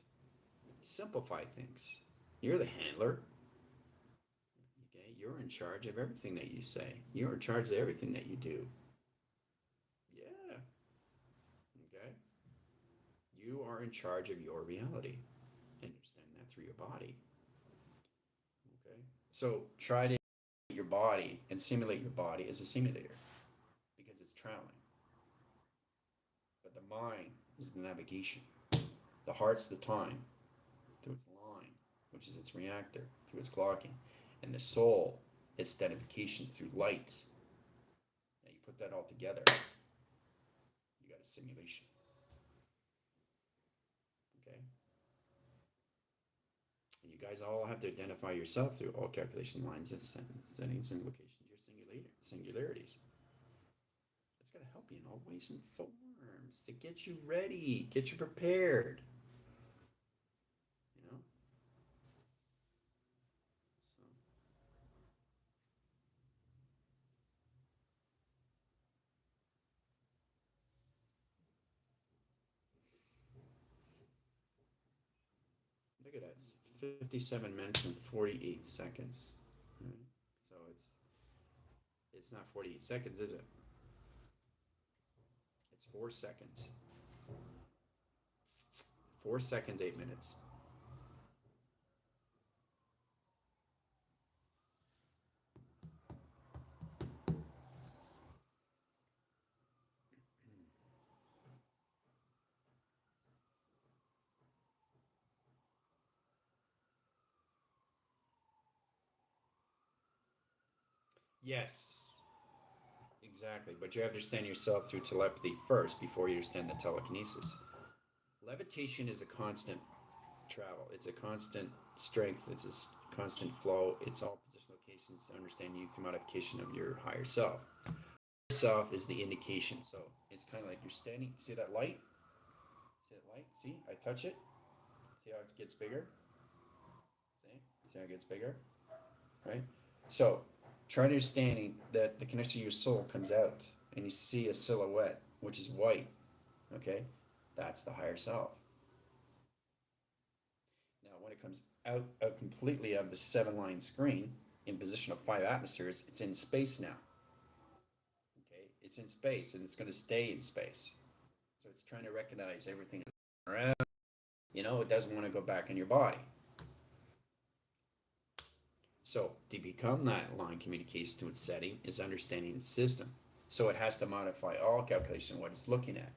Simplify things. You're the handler. Okay? You're in charge of everything that you say. You're in charge of everything that you do. Yeah. Okay? You are in charge of your reality. Understand that through your body. Okay? So try to your body and simulate your body as a simulator because it's traveling. But the mind is the navigation. The heart's the time through its line, which is its reactor, through its clocking. And the soul, its identification through light. Now you put that all together, you got a simulation. Okay? And you guys all have to identify yourself through all calculation lines and settings and locations, your singularities. It's going to help you in all ways and forms to get you ready, get you prepared. You know? So. Look at that. It's 57 minutes and 48 seconds. Right? So it's not 48 seconds, is it? It's 4 seconds. 4 seconds, 8 minutes. Yes, exactly. But you have to understand yourself through telepathy first before you understand the telekinesis. Levitation is a constant travel. It's a constant strength. It's a constant flow. It's all position locations to understand you through modification of your higher self. Self is the indication. So it's kind of like you're standing. See that light? See that light? See? I touch it. See how it gets bigger? See how it gets bigger? Right? So try understanding that the connection to your soul comes out and you see a silhouette, which is white. Okay? That's the higher self. Now, when it comes out completely of the 7-line screen in position of 5 atmospheres, it's in space now. Okay? It's in space and it's going to stay in space. So it's trying to recognize everything around. You know, it doesn't want to go back in your body. So to become that line communication to its setting is understanding its system. So it has to modify all calculation what it's looking at.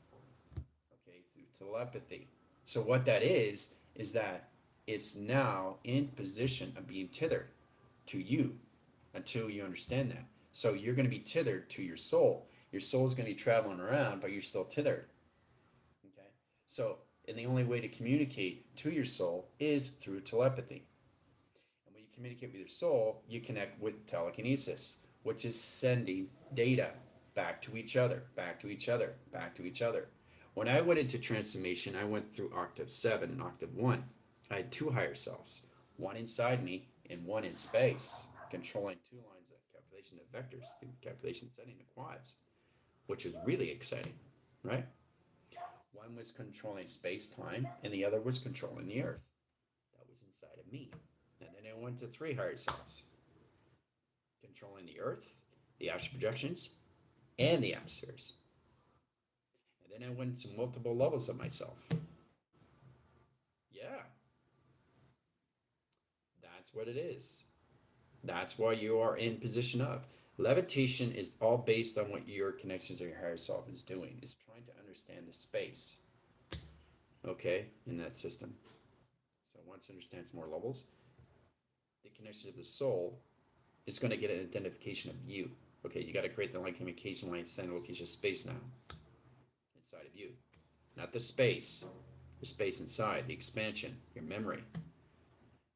Okay, through telepathy. So what that is that it's now in position of being tethered to you until you understand that. So you're going to be tethered to your soul. Your soul is going to be traveling around, but you're still tethered. Okay, so And the only way to communicate to your soul is through telepathy. And when you communicate with your soul, you connect with telekinesis, which is sending data back to each other, back to each other, back to each other. When I went into transformation, I went through octave 7 and octave 1. I had two higher selves, one inside me and one in space, controlling two lines of calculation of vectors, calculation setting of quads, which was really exciting, right? One was controlling space-time, and the other was controlling the Earth. That was inside of me. And then I went to three higher selves, controlling the Earth, the astral projections, and the atmospheres. And then I went to multiple levels of myself. Yeah, that's what it is. That's why you are in position of. Levitation is all based on what your connections of your higher self is doing. It's trying to understand the space, okay, in that system. So once it understands more levels, the connection of the soul is going to get an identification of you. Okay, you got to create the line communication line, send location of space now inside of you, not the space inside, the expansion, your memory.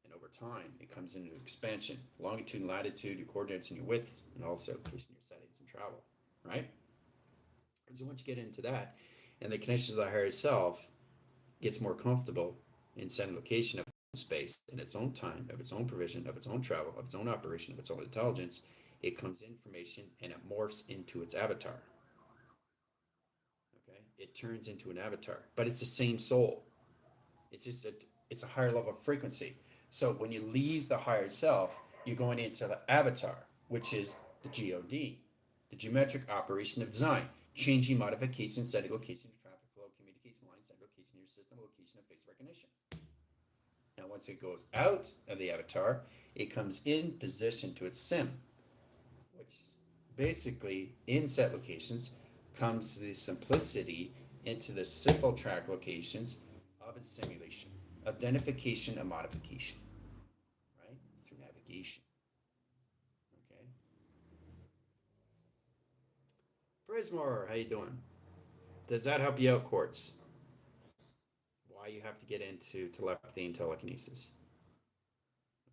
And over time, it comes into expansion, longitude and latitude, your coordinates and your widths, and also increasing your settings and travel, right? And so once you get into that, and the connection to the higher self gets more comfortable in sending location of space in its own time, of its own provision, of its own travel, of its own operation, of its own intelligence, it comes information and it morphs into its avatar. Okay, it turns into an avatar, but it's the same soul. It's just it's a higher level of frequency. So when you leave the higher self, you're going into the avatar, which is the GOD, the geometric operation of design, changing modification, setting location, traffic flow, communication lines, setting location of your system, location of face recognition. Now, once it goes out of the avatar, it comes in position to its sim, which basically in set locations comes the simplicity into the simple track locations of its simulation, identification and modification, right? Through navigation. Okay. Prismore, how you doing? Does that help you out, Quartz? Why you have to get into telepathy and telekinesis?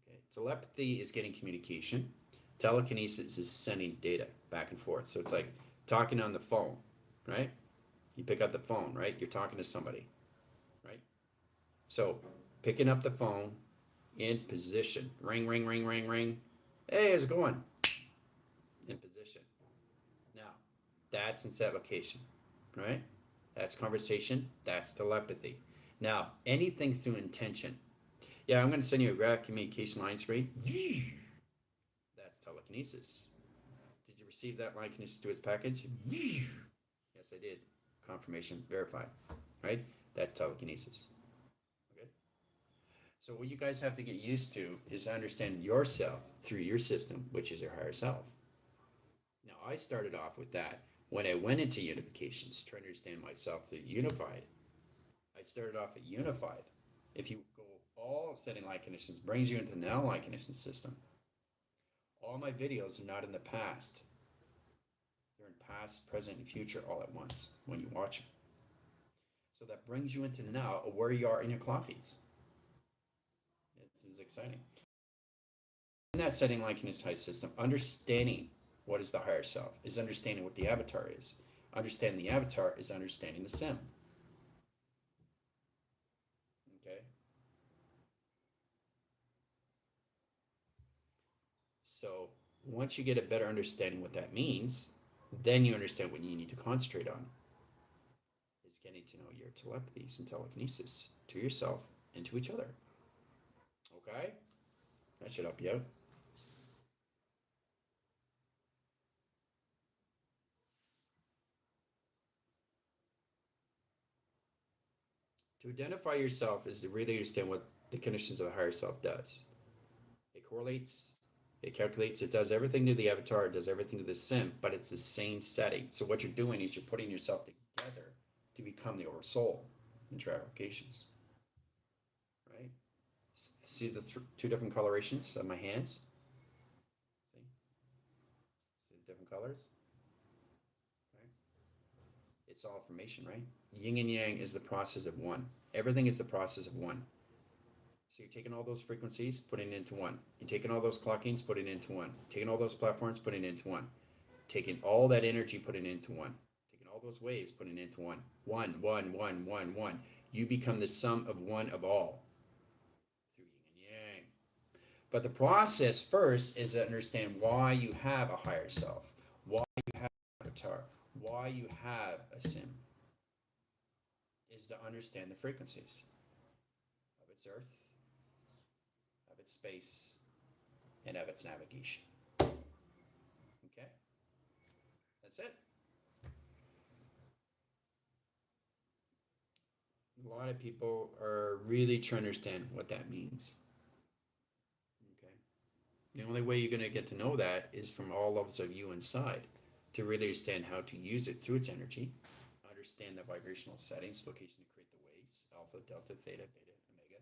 Okay. Telepathy is getting communication. Telekinesis is sending data back and forth. So it's like talking on the phone, right? You pick up the phone, right? You're talking to somebody, right? So picking up the phone in position. Ring, ring, ring, ring, ring. Hey, how's it going? In position. Now, that's in set location, right? That's conversation. That's telepathy. Now, anything through intention. Yeah, I'm going to send you a graph communication line screen. That's telekinesis. Did you receive that line kinesis to its package? Yes, I did. Confirmation verified. Right? That's telekinesis. Okay. So what you guys have to get used to is understand yourself through your system, which is your higher self. Now, I started off with that when I went into unifications, trying to understand myself through unified. I started off at unified. If you go all setting line conditions, brings you into the now line condition system. All my videos are not in the past. They're in past, present, and future all at once when you watch them. So that brings you into now of where you are in your clockings. This is exciting. In that setting line condition system, understanding what is the higher self is understanding what the avatar is. Understanding the avatar is understanding the sim. Okay? So once you get a better understanding what that means, then you understand what you need to concentrate on. Is getting to know your telepathies and telekinesis to yourself and to each other. Okay? That should help you out. To identify yourself is to really understand what the conditions of the higher self does. It correlates, it calculates, it does everything to the avatar, it does everything to the sim, but it's the same setting. So what you're doing is you're putting yourself together to become the oversoul in your applications. Right? See the two different colorations of my hands? See? See the different colors? Right? It's all formation, right? Yin and yang is the process of one. Everything is the process of one. So you're taking all those frequencies, putting it into one. You're taking all those clockings, putting it into one. Taking all those platforms, putting it into one. Taking all that energy, putting it into one. Taking all those waves, putting it into one. One, one, one, one, one. You become the sum of one of all through yin and yang. But the process first is to understand why you have a higher self, why you have an avatar, why you have a sim, is to understand the frequencies of its earth, of its space, and of its navigation. Okay? That's it. A lot of people are really trying to understand what that means. Okay? The only way you're going to get to know that is from all levels of you inside to really understand how to use it through its energy, understand the vibrational settings, location to create the waves, alpha, delta, theta, beta, omega,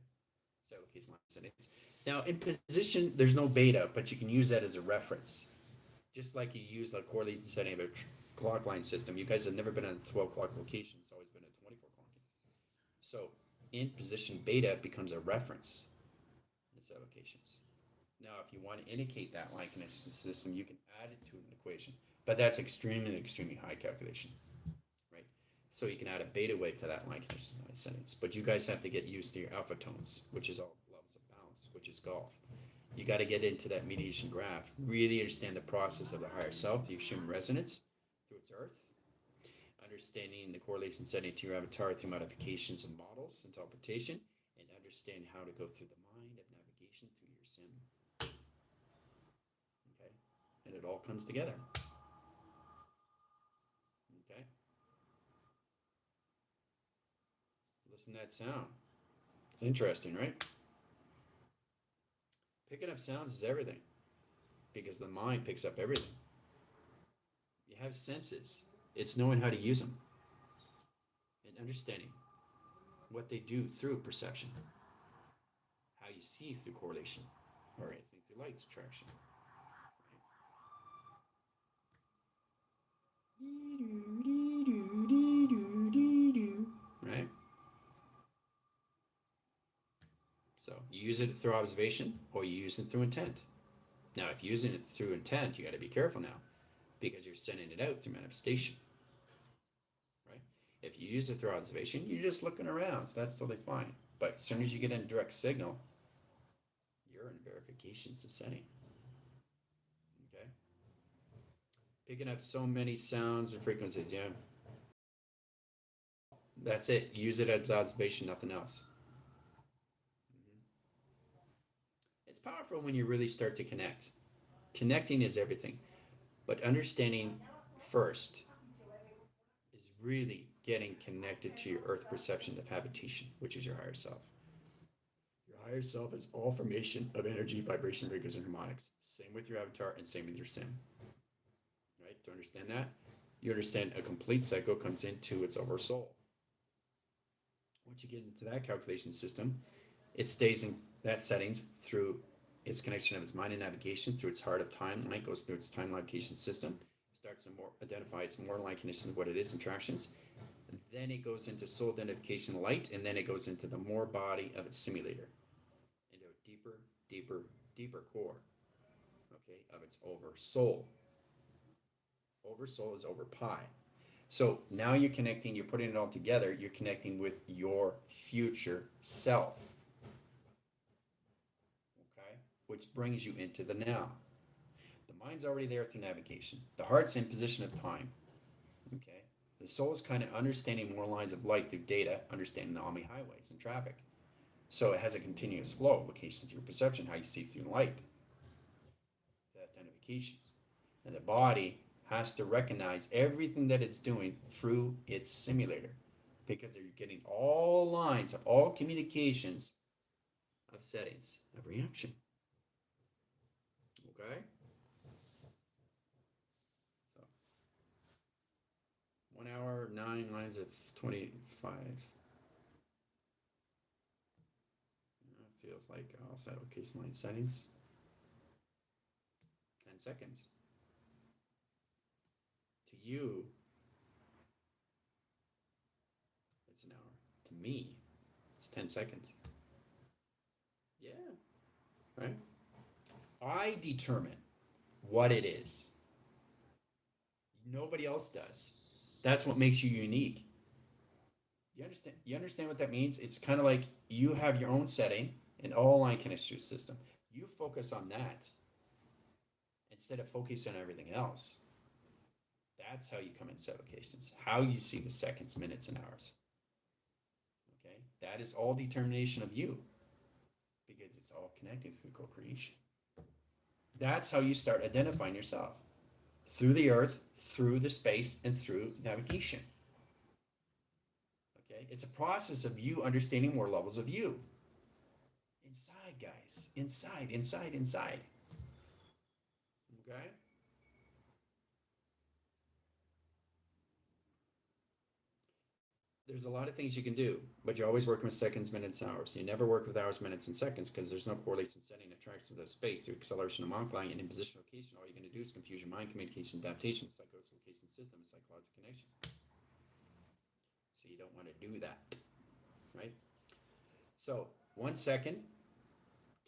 so location line settings. Now, in position, there's no beta, but you can use that as a reference. Just like you use the correlation setting of a clock line system. You guys have never been on a 12 clock location, it's always been a 24 clock. So in position beta becomes a reference in set locations. Now, if you want to indicate that line connection system, you can add it to an equation, but that's extremely, extremely high calculation, right? So you can add a beta wave to that line connection settings, but you guys have to get used to your alpha tones, which is all levels of balance, which is golf. You got to get into that mediation graph, really understand the process of the higher self, the human resonance through its earth, understanding the correlation setting to your avatar through modifications of models, interpretation, and understand how to go through the mind of navigation through your sim. Okay? And it all comes together. Okay? Listen to that sound. It's interesting, right? Picking up sounds is everything because the mind picks up everything. You have senses, it's knowing how to use them and understanding what they do through perception, how you see through correlation, or anything through light attraction. Right? So you use it through observation or you use it through intent. Now, if you're using it through intent, you got to be careful now because you're sending it out through manifestation. Right? If you use it through observation, you're just looking around, so that's totally fine. But as soon as you get in direct signal, you're in verifications of setting. Okay? Picking up so many sounds and frequencies, yeah. That's it. Use it as observation, nothing else. It's powerful when you really start to connect. Connecting is everything, but understanding first is really getting connected to your earth perception of habitation, which is your higher self. Your higher self is all formation of energy, vibration, frequency, and harmonics. Same with your avatar and same with your sim. Right? To understand that, you understand a complete cycle comes into its oversoul. Once you get into that calculation system, it stays in that settings through its connection of its mind and navigation through its heart of timeline, goes through its time navigation system, starts to more identify its more line conditions, what it is, interactions. And then it goes into soul identification light, and then it goes into the more body of its simulator, into a deeper, deeper, deeper core, okay, of its over soul. Over soul is over pi. So now you're connecting, you're putting it all together, you're connecting with your future self. Okay? Which brings you into the now. The mind's already there through navigation. The heart's in position of time. Okay? The soul is kind of understanding more lines of light through data, understanding the Ami highways and traffic. So it has a continuous flow of location through perception, how you see through light. The identifications. And the body has to recognize everything that it's doing through its simulator because they're getting all lines of all communications of settings of reaction. Okay? So 1 hour, 9 lines of 25. Feels like I'll set location line settings. 10 seconds. To you, minutes an hour. To me, it's 10 seconds. Yeah, right? I determine what it is. Nobody else does. That's what makes you unique. You understand what that means? It's kind of like you have your own setting, an all-line chemistry system. You focus on that instead of focusing on everything else. That's how you come in set locations, how you see the seconds, minutes, and hours. Okay? That is all determination of you because it's all connected through co-creation. That's how you start identifying yourself through the earth, through the space, and through navigation. Okay? It's a process of you understanding more levels of you. Inside, guys. Inside, inside, inside. Okay? There's a lot of things you can do, but you're always working with seconds, minutes, and hours. You never work with hours, minutes, and seconds because there's no correlation setting that tracks to the space through acceleration of Mach-line and in position location. All you're going to do is confuse your mind, communication, adaptation, psychosis, location system, and psychological connection. So you don't want to do that, right? So 1 second,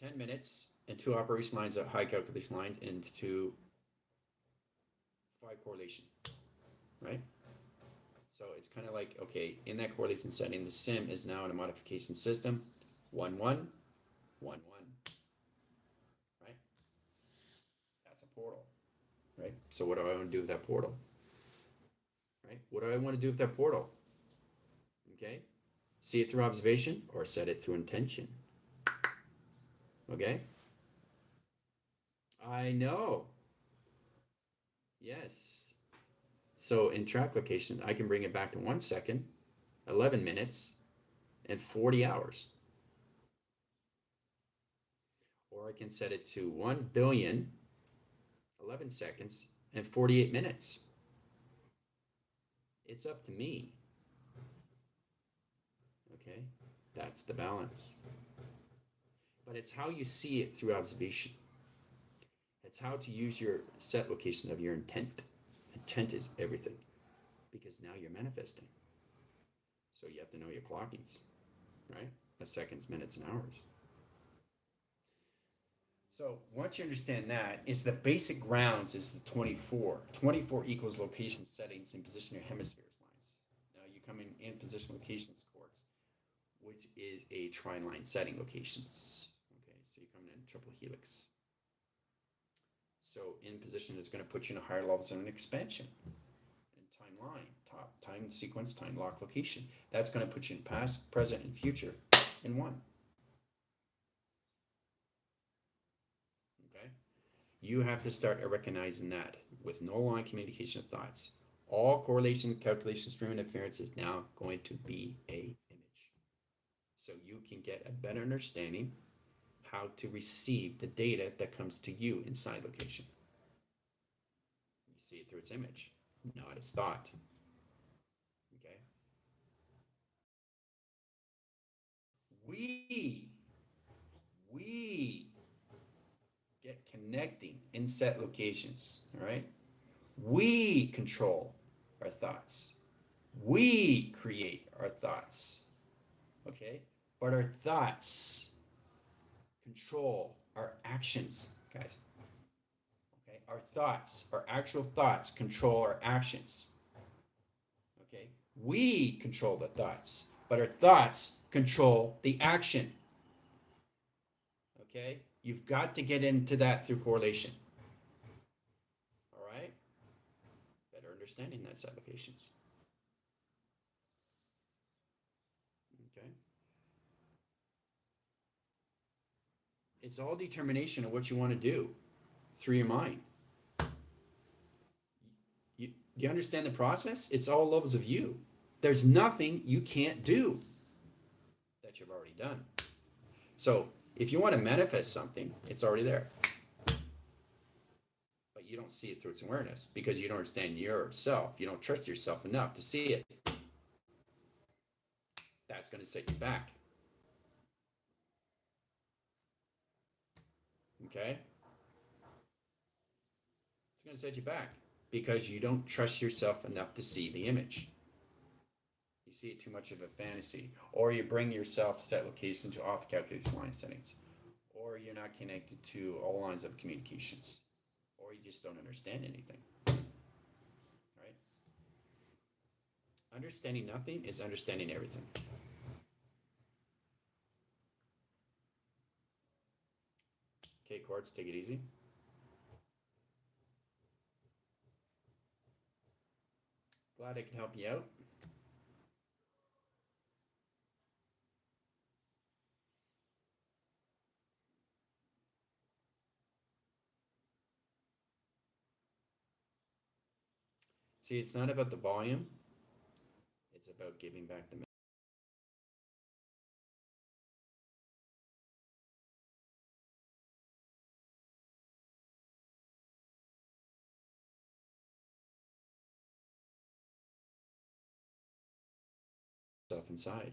10 minutes, and 2 operation lines of high calculation lines into 5 correlation, right? So it's kind of like, okay, in that correlation setting, the sim is now in a modification system, 1, 1, 1, 1, right? That's a portal, right? So what do I want to do with that portal, right? What do I want to do with that portal? Okay, see it through observation or set it through intention. Okay, I know. Yes. So in track location, I can bring it back to 1 second, 11 minutes, and 40 hours. Or I can set it to 1 billion, 11 seconds, and 48 minutes. It's up to me. Okay, that's the balance. But it's how you see it through observation. It's how to use your set location of your intent. Intent is everything because now you're manifesting. So you have to know your clockings, right? The seconds, minutes, and hours. So once you understand that, is the basic rounds is the 24. 24 equals location settings and position your hemispheres lines. Now you come in position locations course, which is a tri-line setting locations. Okay, so you come in triple helix. So in position is going to put you in a higher levels of an expansion. And timeline, time sequence, time lock location. That's going to put you in past, present, and future in one. Okay? You have to start recognizing that with no line communication of thoughts. All correlation, calculation, stream interference is now going to be a image. So you can get a better understanding how to receive the data that comes to you inside location. You see it through its image, not its thought. Okay? We get connecting in set locations, all right? We control our thoughts. We create our thoughts, okay? But our thoughts control our actions, guys. Okay, our thoughts, our actual thoughts control our actions. Okay, we control the thoughts, but our thoughts control the action. Okay, you've got to get into that through correlation. All right, better understanding those applications. Okay, it's all determination of what you want to do through your mind. You understand the process? It's all levels of you. There's nothing you can't do that you've already done. So if you want to manifest something, it's already there. But you don't see it through its awareness because you don't understand yourself. You don't trust yourself enough to see it. That's going to set you back. Okay? It's going to set you back because you don't trust yourself enough to see the image. You see it too much of a fantasy, or you bring yourself set location to off calculation line settings, or you're not connected to all lines of communications, or you just don't understand anything, right? Understanding nothing is understanding everything. Okay, Quartz, take it easy. Glad I can help you out. See, it's not about the volume, it's about giving back the stuff inside.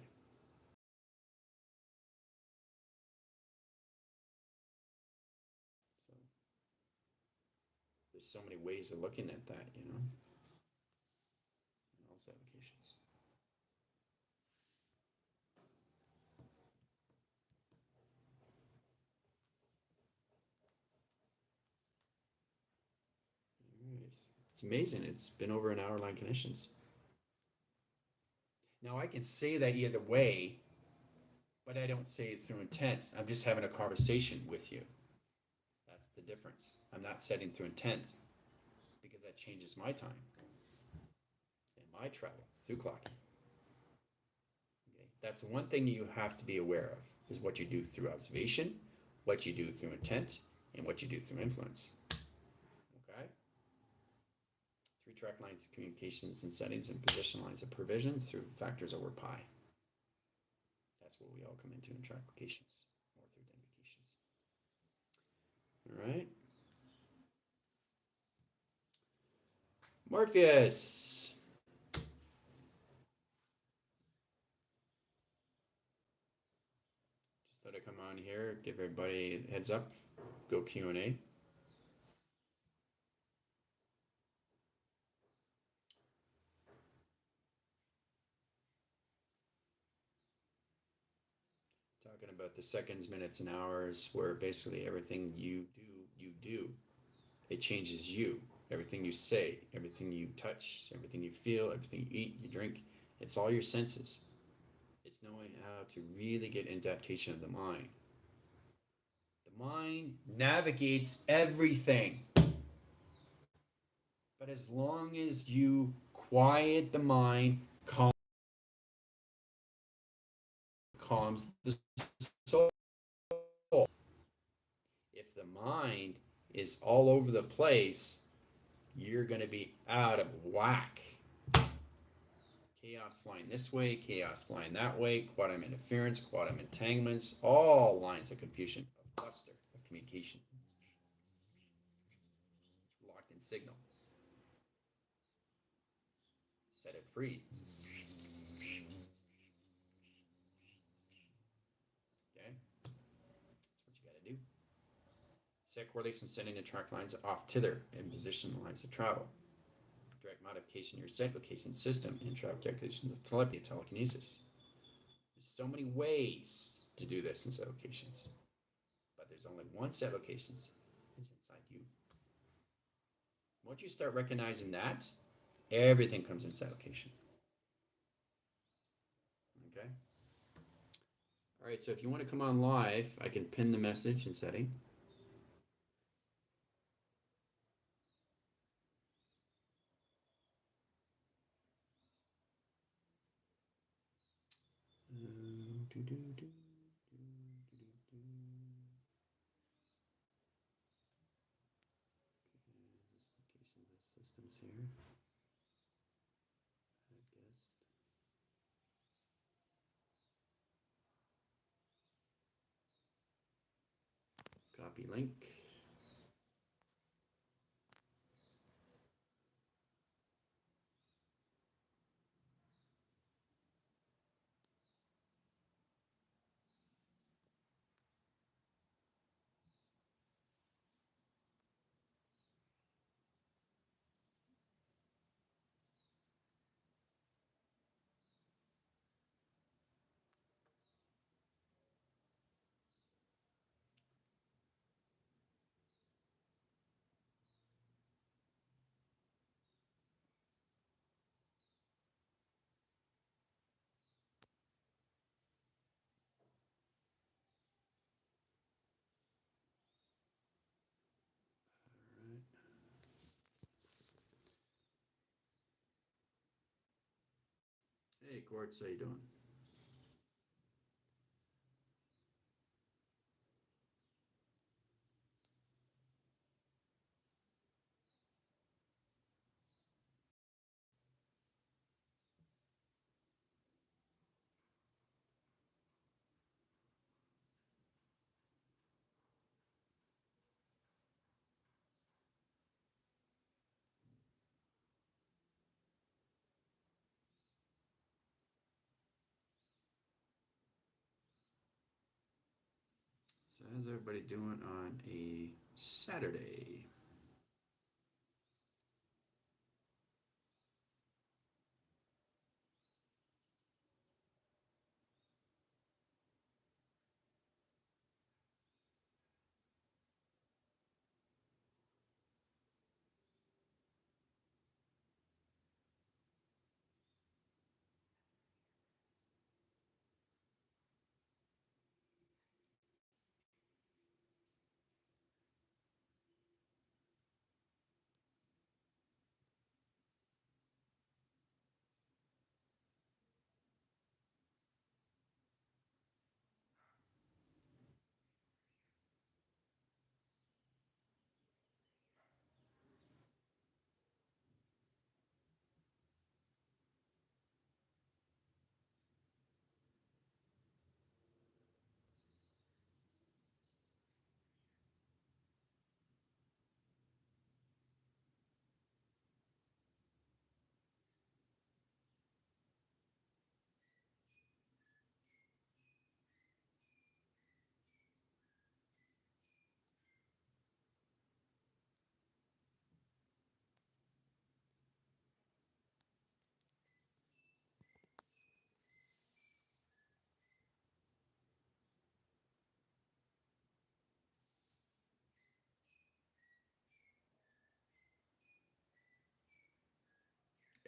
So there's so many ways of looking at that, you know, in all applications. Right. It's amazing. It's been over an hour line connections. Now I can say that either way, but I don't say it through intent. I'm just having a conversation with you. That's the difference. I'm not setting through intent because that changes my time and my travel through clocking. Okay? That's one thing you have to be aware of is what you do through observation, what you do through intent, and what you do through influence. Okay? 3-track lines of communications and settings and position lines of provision through factors over pi. That's what we all come into in track locations or through identifications. All right. Morpheus. Just thought I'd come on here, give everybody a heads up, go Q&A. Talking about the seconds, minutes, and hours, where basically everything you do. It changes you. Everything you say, everything you touch, everything you feel, everything you eat, you drink, it's all your senses. It's knowing how to really get adaptation of the mind. The mind navigates everything. But as long as you quiet the mind, calms the soul. If the mind is all over the place, you're going to be out of whack. Chaos flying this way, chaos flying that way, quantum interference, quantum entanglements, all lines of confusion, of cluster, of communication. Locked in signal. Set it free. Okay? That's what you got to do. Set correlation setting and track lines off tether and position lines of travel. Direct modification of your set location system and travel calculation of telepathy, telekinesis. There's so many ways to do this in set locations, but there's only one set locations. It's inside you. Once you start recognizing that, everything comes in set location. Okay. All right. So if you want to come on live, I can pin the message in setting. Systems here. Copy link. Hey, Quartz, how you doing? So, how's everybody doing on a Saturday?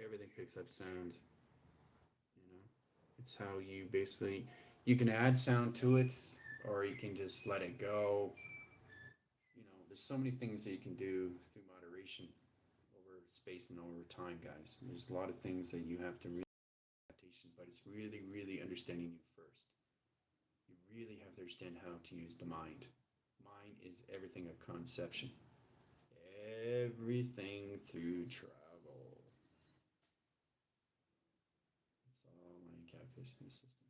Everything picks up sound, you know? It's how you basically, you can add sound to it, or you can just let it go. You know, there's so many things that you can do through moderation over space and over time, guys. And there's a lot of things that you have to really adaptation, but it's really, really understanding you first. You really have to understand how to use the mind. Mind is everything of conception. Everything through travel. It's all mind calculation system.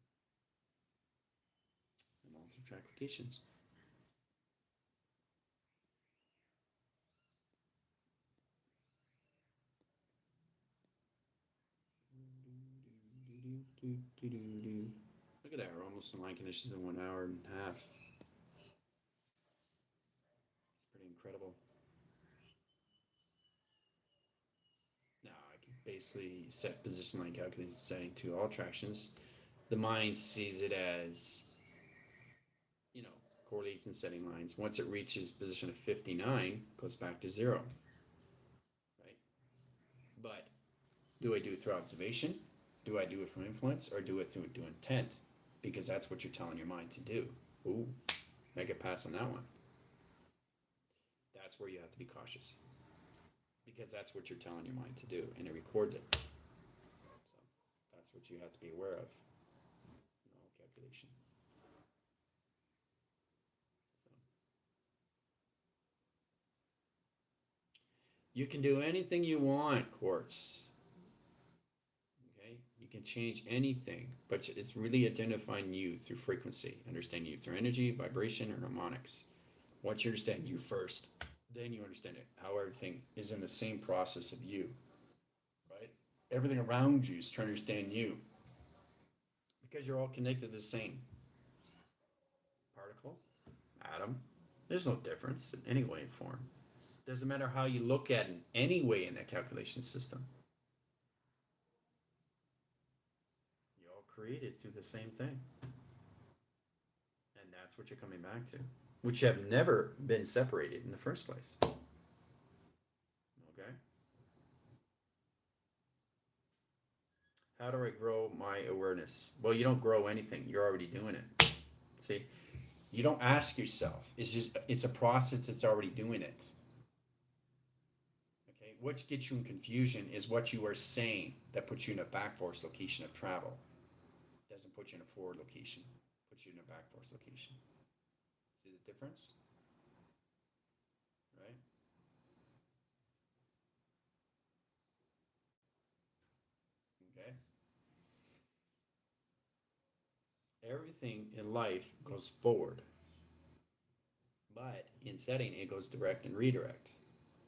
And all through applications. Look at that, we're almost in line conditions in 1 hour and a half. It's pretty incredible. Now I can basically set position line calculation setting to all tractions. The mind sees it as, you know, correlates and setting lines. Once it reaches position of 59, it goes back to 0, right? But do I do it through observation? Do I do it from influence, or do it through intent? Because that's what you're telling your mind to do. Ooh, make a pass on that one. That's where you have to be cautious, because that's what you're telling your mind to do, and it records it. So that's what you have to be aware of in all calculation. So you can do anything you want, Quartz. Okay, you can change anything, but it's really identifying you through frequency, understanding you through energy, vibration, and harmonics. Once you understand you first, then you understand it, how everything is in the same process of you, right? Everything around you is trying to understand you, because you're all connected to the same particle, atom. There's no difference in any way and form. Doesn't matter how you look at it in any way in that calculation system. You all created through the same thing. And that's what you're coming back to, which have never been separated in the first place. Okay? How do I grow my awareness? Well, you don't grow anything. You're already doing it. See, you don't ask yourself. It's a process that's already doing it. Okay, what gets you in confusion is what you are saying that puts you in a back force location of travel. It doesn't put you in a forward location, it puts you in a back force location. See the difference? Right? Okay. Everything in life goes forward, but in setting it goes direct and redirect.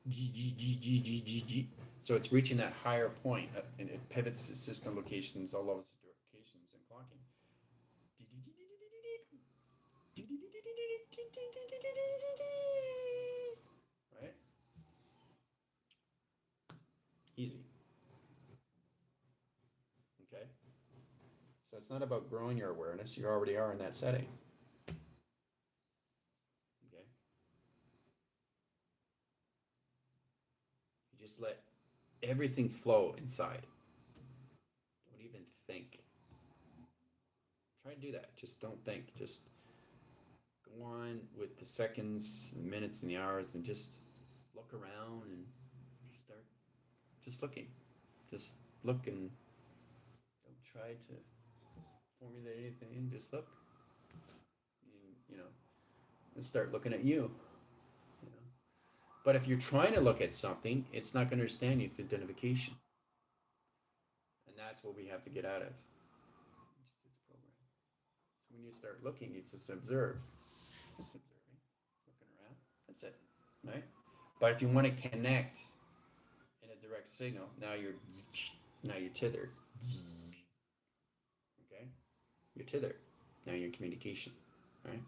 G, G, G, G, G, G, G. So it's reaching that higher point, and it pivots the system locations, all of its locations, and clocking. Right? Easy. Okay? So it's not about growing your awareness, you already are in that setting. Okay? You just let everything flow inside. Don't even think. Try and do that. Just don't think. Just go on with the seconds, the minutes, and the hours, and just look around and start just looking. Just look and don't try to formulate anything. Just look. And, and start looking at you. You know. But if you're trying to look at something, it's not going to understand you through identification. And that's what we have to get out of. It's programmed. So when you start looking, you just observe. Just observing, looking around. That's it, right? But if you want to connect in a direct signal, now you're tethered. Okay, you're tethered. Now you're in communication, right?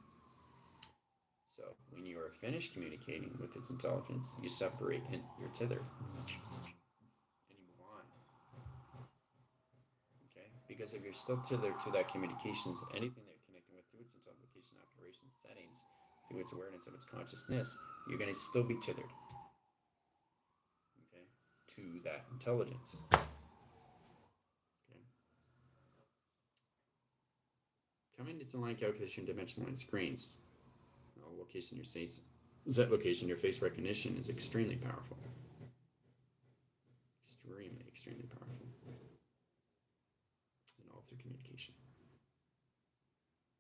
So when you are finished communicating with its intelligence, you separate and you're tethered, and you move on. Okay, because if you're still tethered to that communications, anything that you're connecting with through its intelligence, operation settings, through its awareness of its consciousness, you're going to still be tethered. Okay, to that intelligence. Okay. Coming into line calculation, dimension line screens. Location your face, Z location, your face recognition is extremely powerful. Extremely powerful. And all through communication.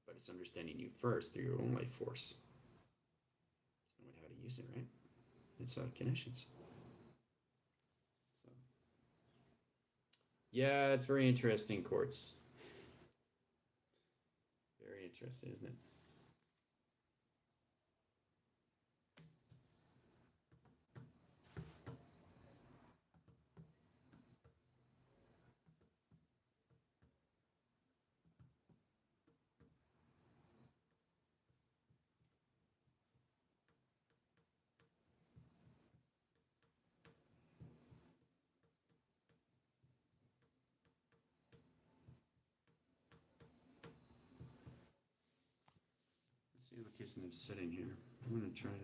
But it's understanding you first through your own life force. It's knowing how to use it, right? It's connections. So, yeah, it's very interesting, Quartz. Very interesting, isn't it? Let's see the location of sitting here. I'm going to try to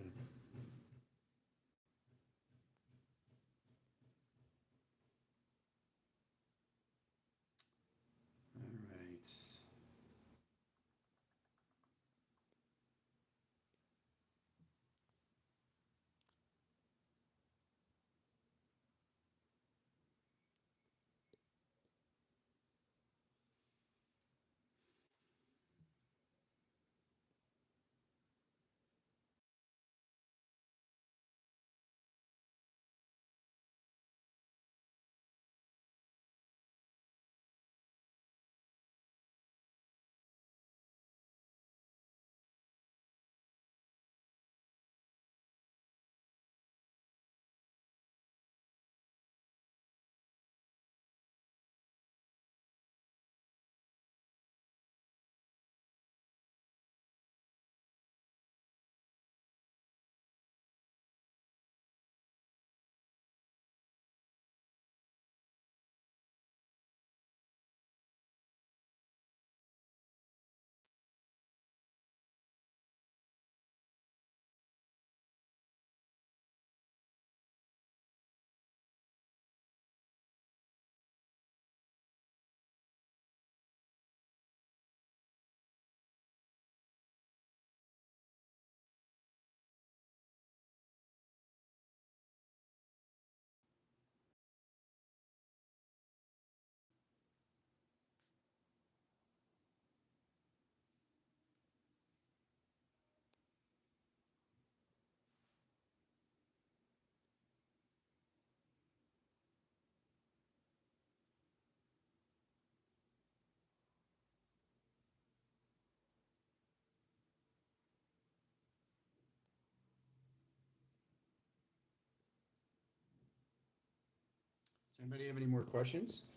Does anybody have any more questions?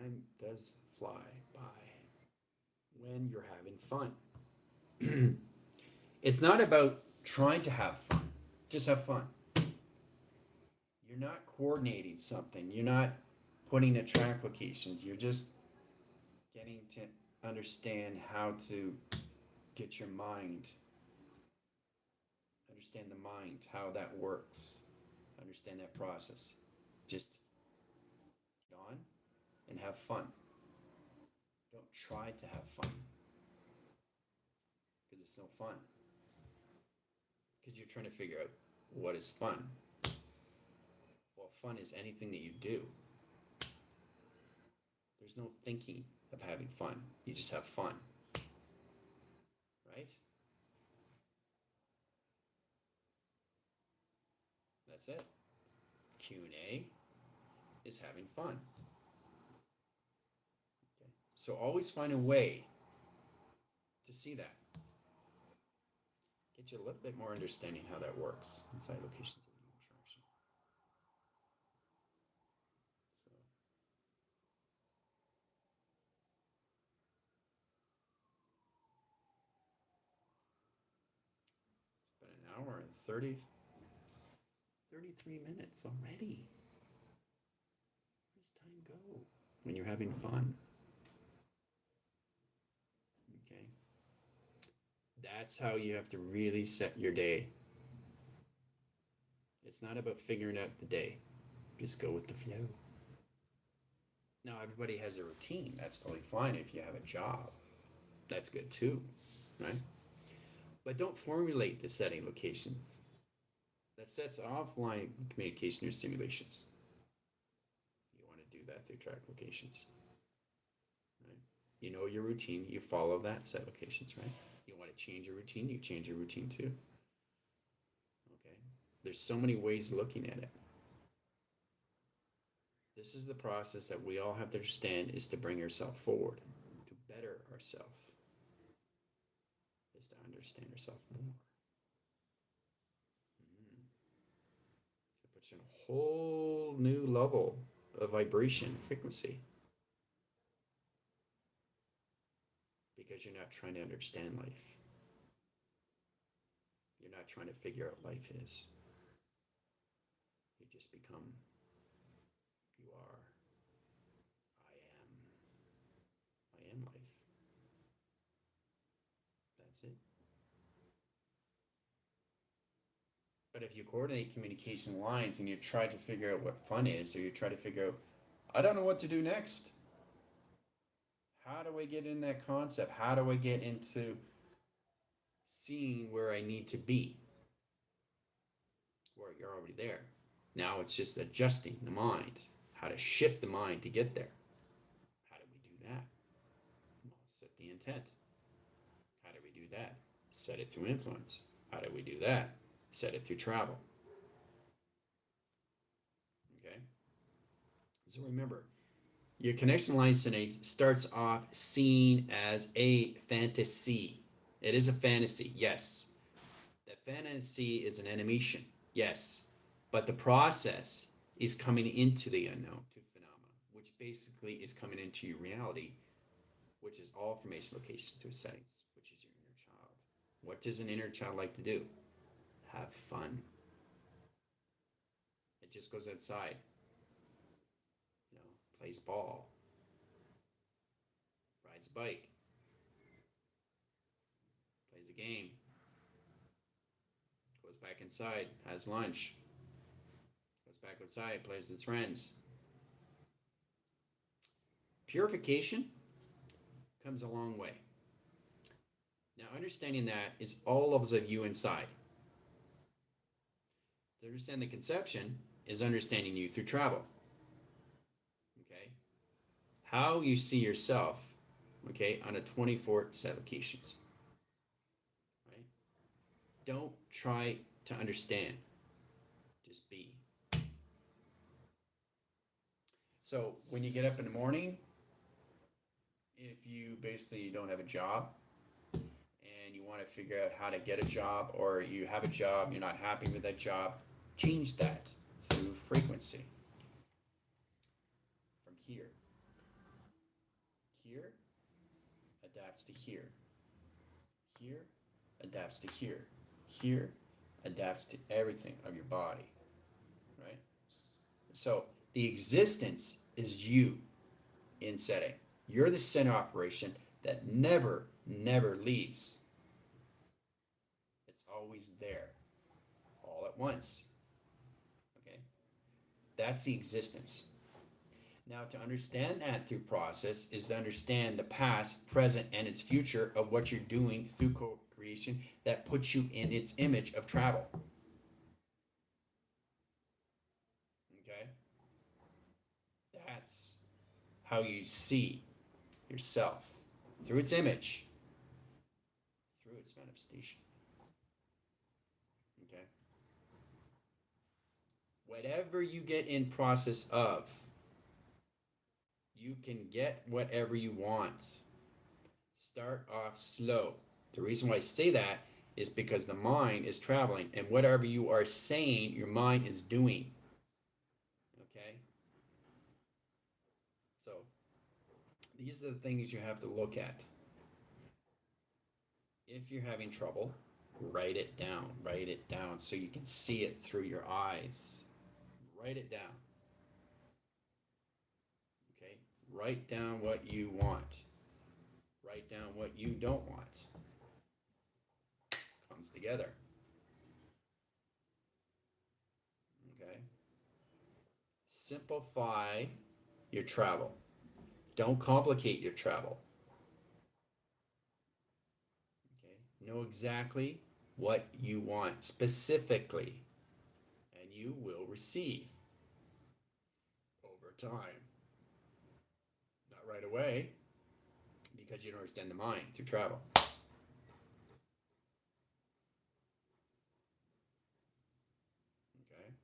Time does fly by when you're having fun. It's not about trying to have fun, just have fun. You're not coordinating something, you're not putting at track locations, you're just getting to understand how to get your mind, understand the mind, how that works, understand that process. Just get on and have fun. Don't try to have fun because it's no fun. Because you're trying to figure out what is fun. Well, fun is anything that you do. There's no thinking of having fun. You just have fun. Right? That's it. Q&A is having fun. Okay. So always find a way to see that. Get you a little bit more understanding how that works inside locations of the interaction. So it's been an hour and 33 minutes already. Where does time go when you're having fun? Okay. That's how you have to really set your day. It's not about figuring out the day. Just go with the flow. Now, everybody has a routine. That's totally fine if you have a job. That's good too, right? But don't formulate the setting locations. That sets offline communication or simulations. You want to do that through track locations, right? You know your routine, you follow that set locations, right? You want to change your routine, you change your routine too. Okay? There's so many ways of looking at it. This is the process that we all have to understand is to bring ourselves forward, to better ourselves, is to understand ourselves more. It puts you in a whole new level of vibration, frequency. Because you're not trying to understand life. You're not trying to figure out life is. You just become, you are, I am life. That's it. But if you coordinate communication lines and you try to figure out what fun is, or you try to figure out, I don't know what to do next. How do I get in that concept? How do I get into seeing where I need to be? Where you're already there. Now it's just adjusting the mind, how to shift the mind to get there. How do we do that? Well, set the intent. How do we do that? Set it through influence. How do we do that? Set it through travel. Okay? So remember, your connection line starts off seen as a fantasy. It is a fantasy, yes. The fantasy is an animation, yes. But the process is coming into the unknown, to phenomena, which basically is coming into your reality, which is all formation location through settings, which is your inner child. What does an inner child like to do? Have fun. It just goes outside. plays ball, rides a bike, plays a game, goes back inside, has lunch, goes back outside, plays with friends. Purification comes a long way. Now, understanding that is all levels of you inside. To understand the conception is understanding you through travel. Okay? How you see yourself, okay, on a 24 set locations. Right? Don't try to understand. Just be. So when you get up in the morning, if you basically don't have a job and you want to figure out how to get a job, or you have a job, you're not happy with that job, change that through frequency. From here. Here adapts to here. Here adapts to here. Here adapts to everything of your body. Right? So the existence is you in setting. You're the center operation that never leaves. It's always there, all at once. Okay? That's the existence. Now, to understand that through process is to understand the past, present, and its future of what you're doing through co-creation that puts you in its image of travel. Okay? That's how you see yourself through its image, through its manifestation. Okay? Whatever you get in process of, you can get whatever you want. Start off slow. The reason why I say that is because the mind is traveling, and whatever you are saying, your mind is doing. Okay? So, these are the things you have to look at. If you're having trouble, write it down so you can see it through your eyes. Write it down. Okay? Write down what you want. Write down what you don't want. Comes together. Okay? Simplify your travel. Don't complicate your travel. Okay? Know exactly what you want specifically, and you will receive over time. Not right away, because you don't understand the mind through travel. Okay?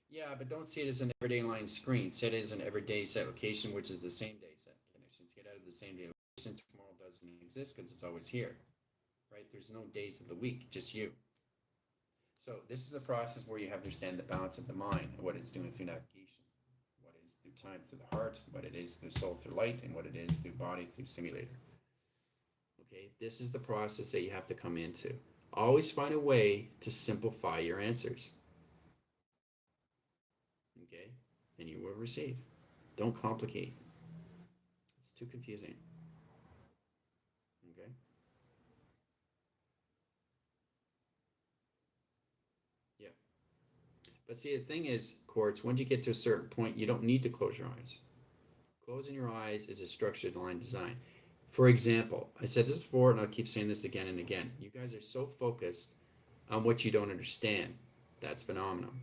Yeah, but don't see it as an everyday line screen. See it as an everyday set location, which is the same day set conditions. Get out of the same day location. Tomorrow doesn't exist because it's always here. Right? There's no days of the week, just you. So this is the process where you have to understand the balance of the mind and what it's doing through navigation, what it is through time through the heart, what it is through soul through light, and what it is through body through simulator. Okay, this is the process that you have to come into. Always find a way to simplify your answers. Okay, and you will receive. Don't complicate. It's too confusing. Okay. Yeah. But see, the thing is, Quartz, once you get to a certain point, you don't need to close your eyes. Closing your eyes is a structured line design. For example, I said this before, and I'll keep saying this again and again. You guys are so focused on what you don't understand. That's phenomenal.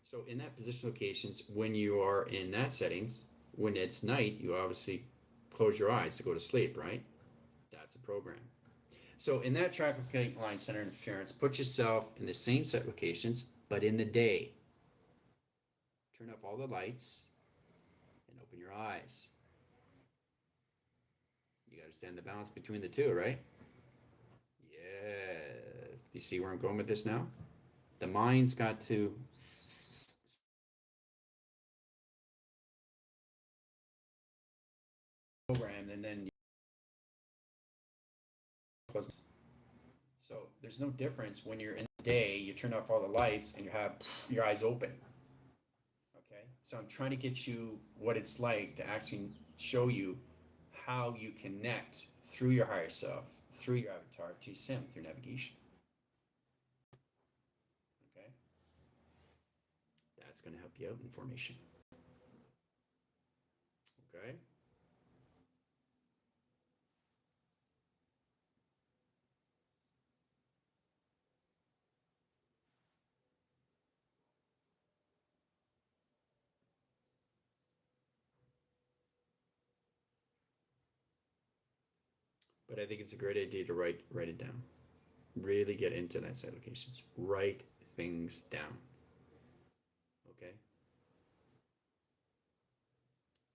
So in that position locations, when you are in that settings, when it's night, you obviously close your eyes to go to sleep, right? That's a program. So in that traffic line center interference, put yourself in the same set locations, but in the day. Turn off all the lights and open your eyes. You got to understand the balance between the two, right? Yes. Do you see where I'm going with this now? The mind's got to program, and then so there's no difference when you're in the day, you turn off all the lights and you have your eyes open. Okay, so I'm trying to get you what it's like to actually show you how you connect through your higher self, through your avatar to sim through navigation. Okay, that's going to help you out in formation. Okay. But I think it's a great idea to write it down. Really get into that site locations. Write things down. Okay.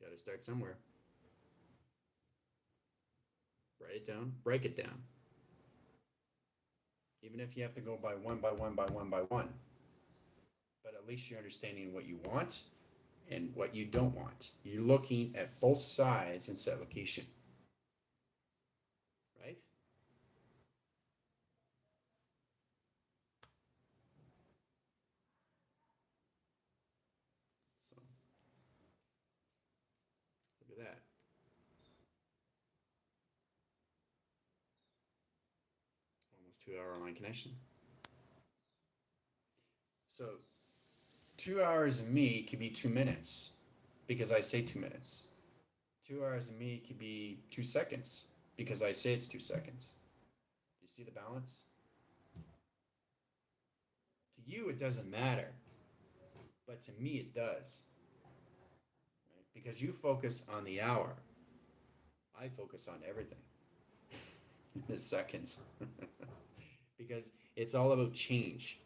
Got to start somewhere. Write it down. Break it down. Even if you have to go by one by one by one by one. But at least you're understanding what you want and what you don't want. You're looking at both sides in set location. Right? So look at that. Almost 2 hour online connection. So 2 hours of me could be 2 minutes because I say 2 minutes. 2 hours of me could be 2 seconds because I say it's 2 seconds. Do you see the balance? To you, it doesn't matter, but to me, it does. Right? Because you focus on the hour, I focus on everything. The seconds. Because it's all about change.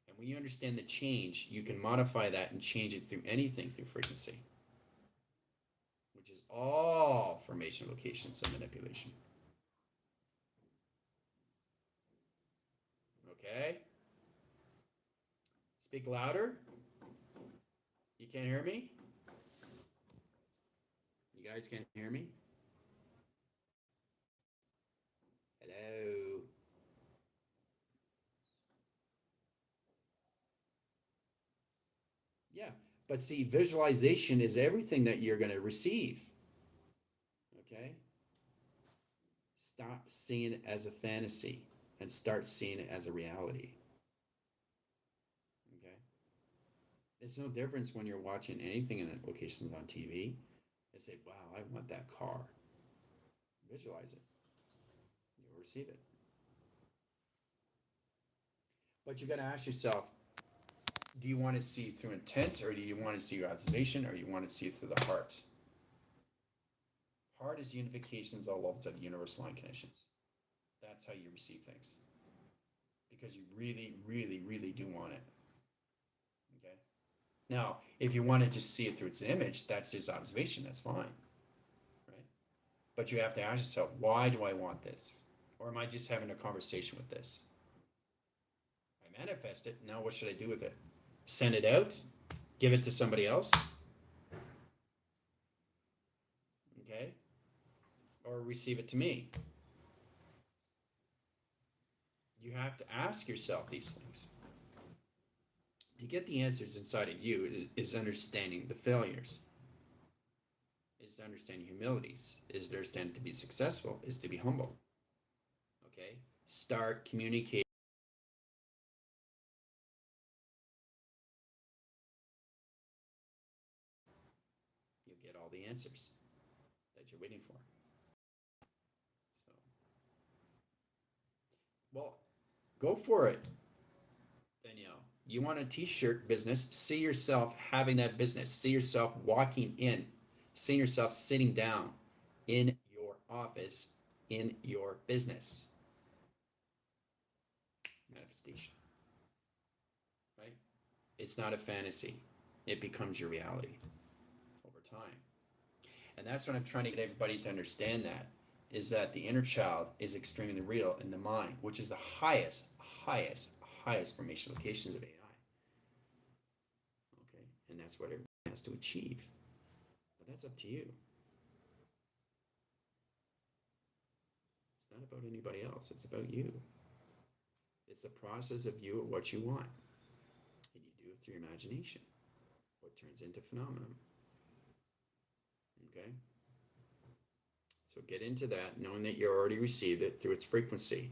And when you understand the change, you can modify that and change it through anything through frequency, which is all formation, locations, and manipulation. Okay? Speak louder. You can't hear me? You guys can't hear me? Hello? Yeah, but see, visualization is everything that you're going to receive. Okay? Stop seeing it as a fantasy and start seeing it as a reality. Okay? It's no difference when you're watching anything in locations on TV and say, wow, I want that car. Visualize it. You'll receive it. But you got to ask yourself, do you want to see through intent, or do you want to see your observation, or you want to see it through the heart? Heart is unification of all levels of universal line connections. That's how you receive things. Because you really, really, really do want it. Okay? Now, if you want to just see it through its image, that's just observation, that's fine. Right? But you have to ask yourself, why do I want this? Or am I just having a conversation with this? I manifest it, now what should I do with it? Send it out? Give it to somebody else? Okay? Or receive it to me? You have to ask yourself these things. To get the answers inside of you is understanding the failures, is to understand humilities, is to understand to be successful, is to be humble. Okay? Start communicating. You'll get all the answers that you're waiting for. So, well, go for it, Danielle. You want a t-shirt business, see yourself having that business, see yourself walking in, see yourself sitting down in your office, in your business. Manifestation. Right? It's not a fantasy. It becomes your reality over time. And that's what I'm trying to get everybody to understand, that is that the inner child is extremely real in the mind, which is the highest formation locations of AI. Okay, and that's what everybody has to achieve. But that's up to you. It's not about anybody else, it's about you. It's the process of you at what you want. And you do it through your imagination. What turns into phenomenon. Okay? So get into that, knowing that you already received it through its frequency.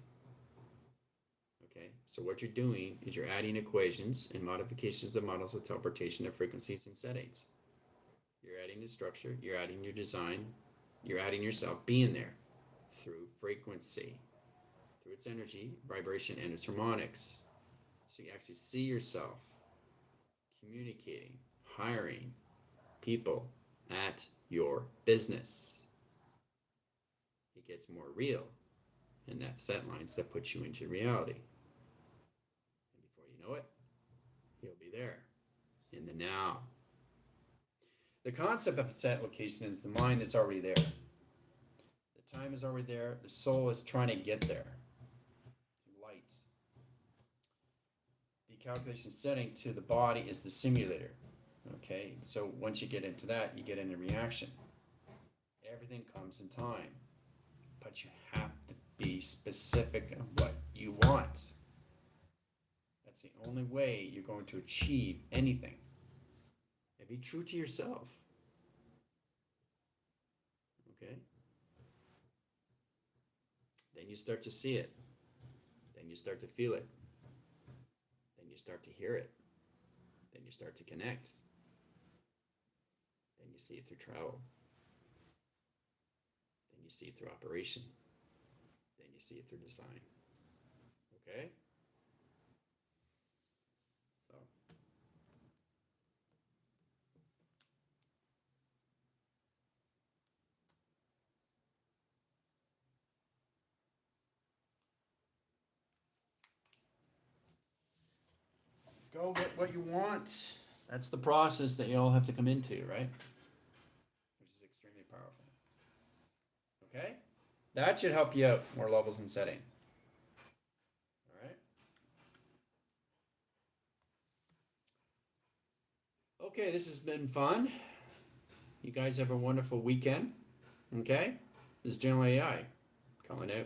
Okay? So what you're doing is you're adding equations and modifications of models of teleportation of frequencies and settings. You're adding the structure, you're adding your design, you're adding yourself being there through frequency, through its energy, vibration, and its harmonics. So you actually see yourself communicating, hiring people at your business. It gets more real, and that's set lines that put you into reality. And before you know it, you'll be there in the now. The concept of a set location is the mind is already there. The time is already there. The soul is trying to get there. Light. The calculation setting to the body is the simulator. Okay, so once you get into that, you get into reaction. Everything comes in time, but you have to be specific on what you want. That's the only way you're going to achieve anything. And be true to yourself. Okay? Then you start to see it. Then you start to feel it. Then you start to hear it. Then you start to connect. Then you see it through travel. Then you see it through operation. Then you see it through design. Okay? So. Go get what you want. That's the process that you all have to come into, right? Which is extremely powerful. Okay? That should help you out more levels in setting. All right? Okay, this has been fun. You guys have a wonderful weekend. Okay? This is General AI coming out.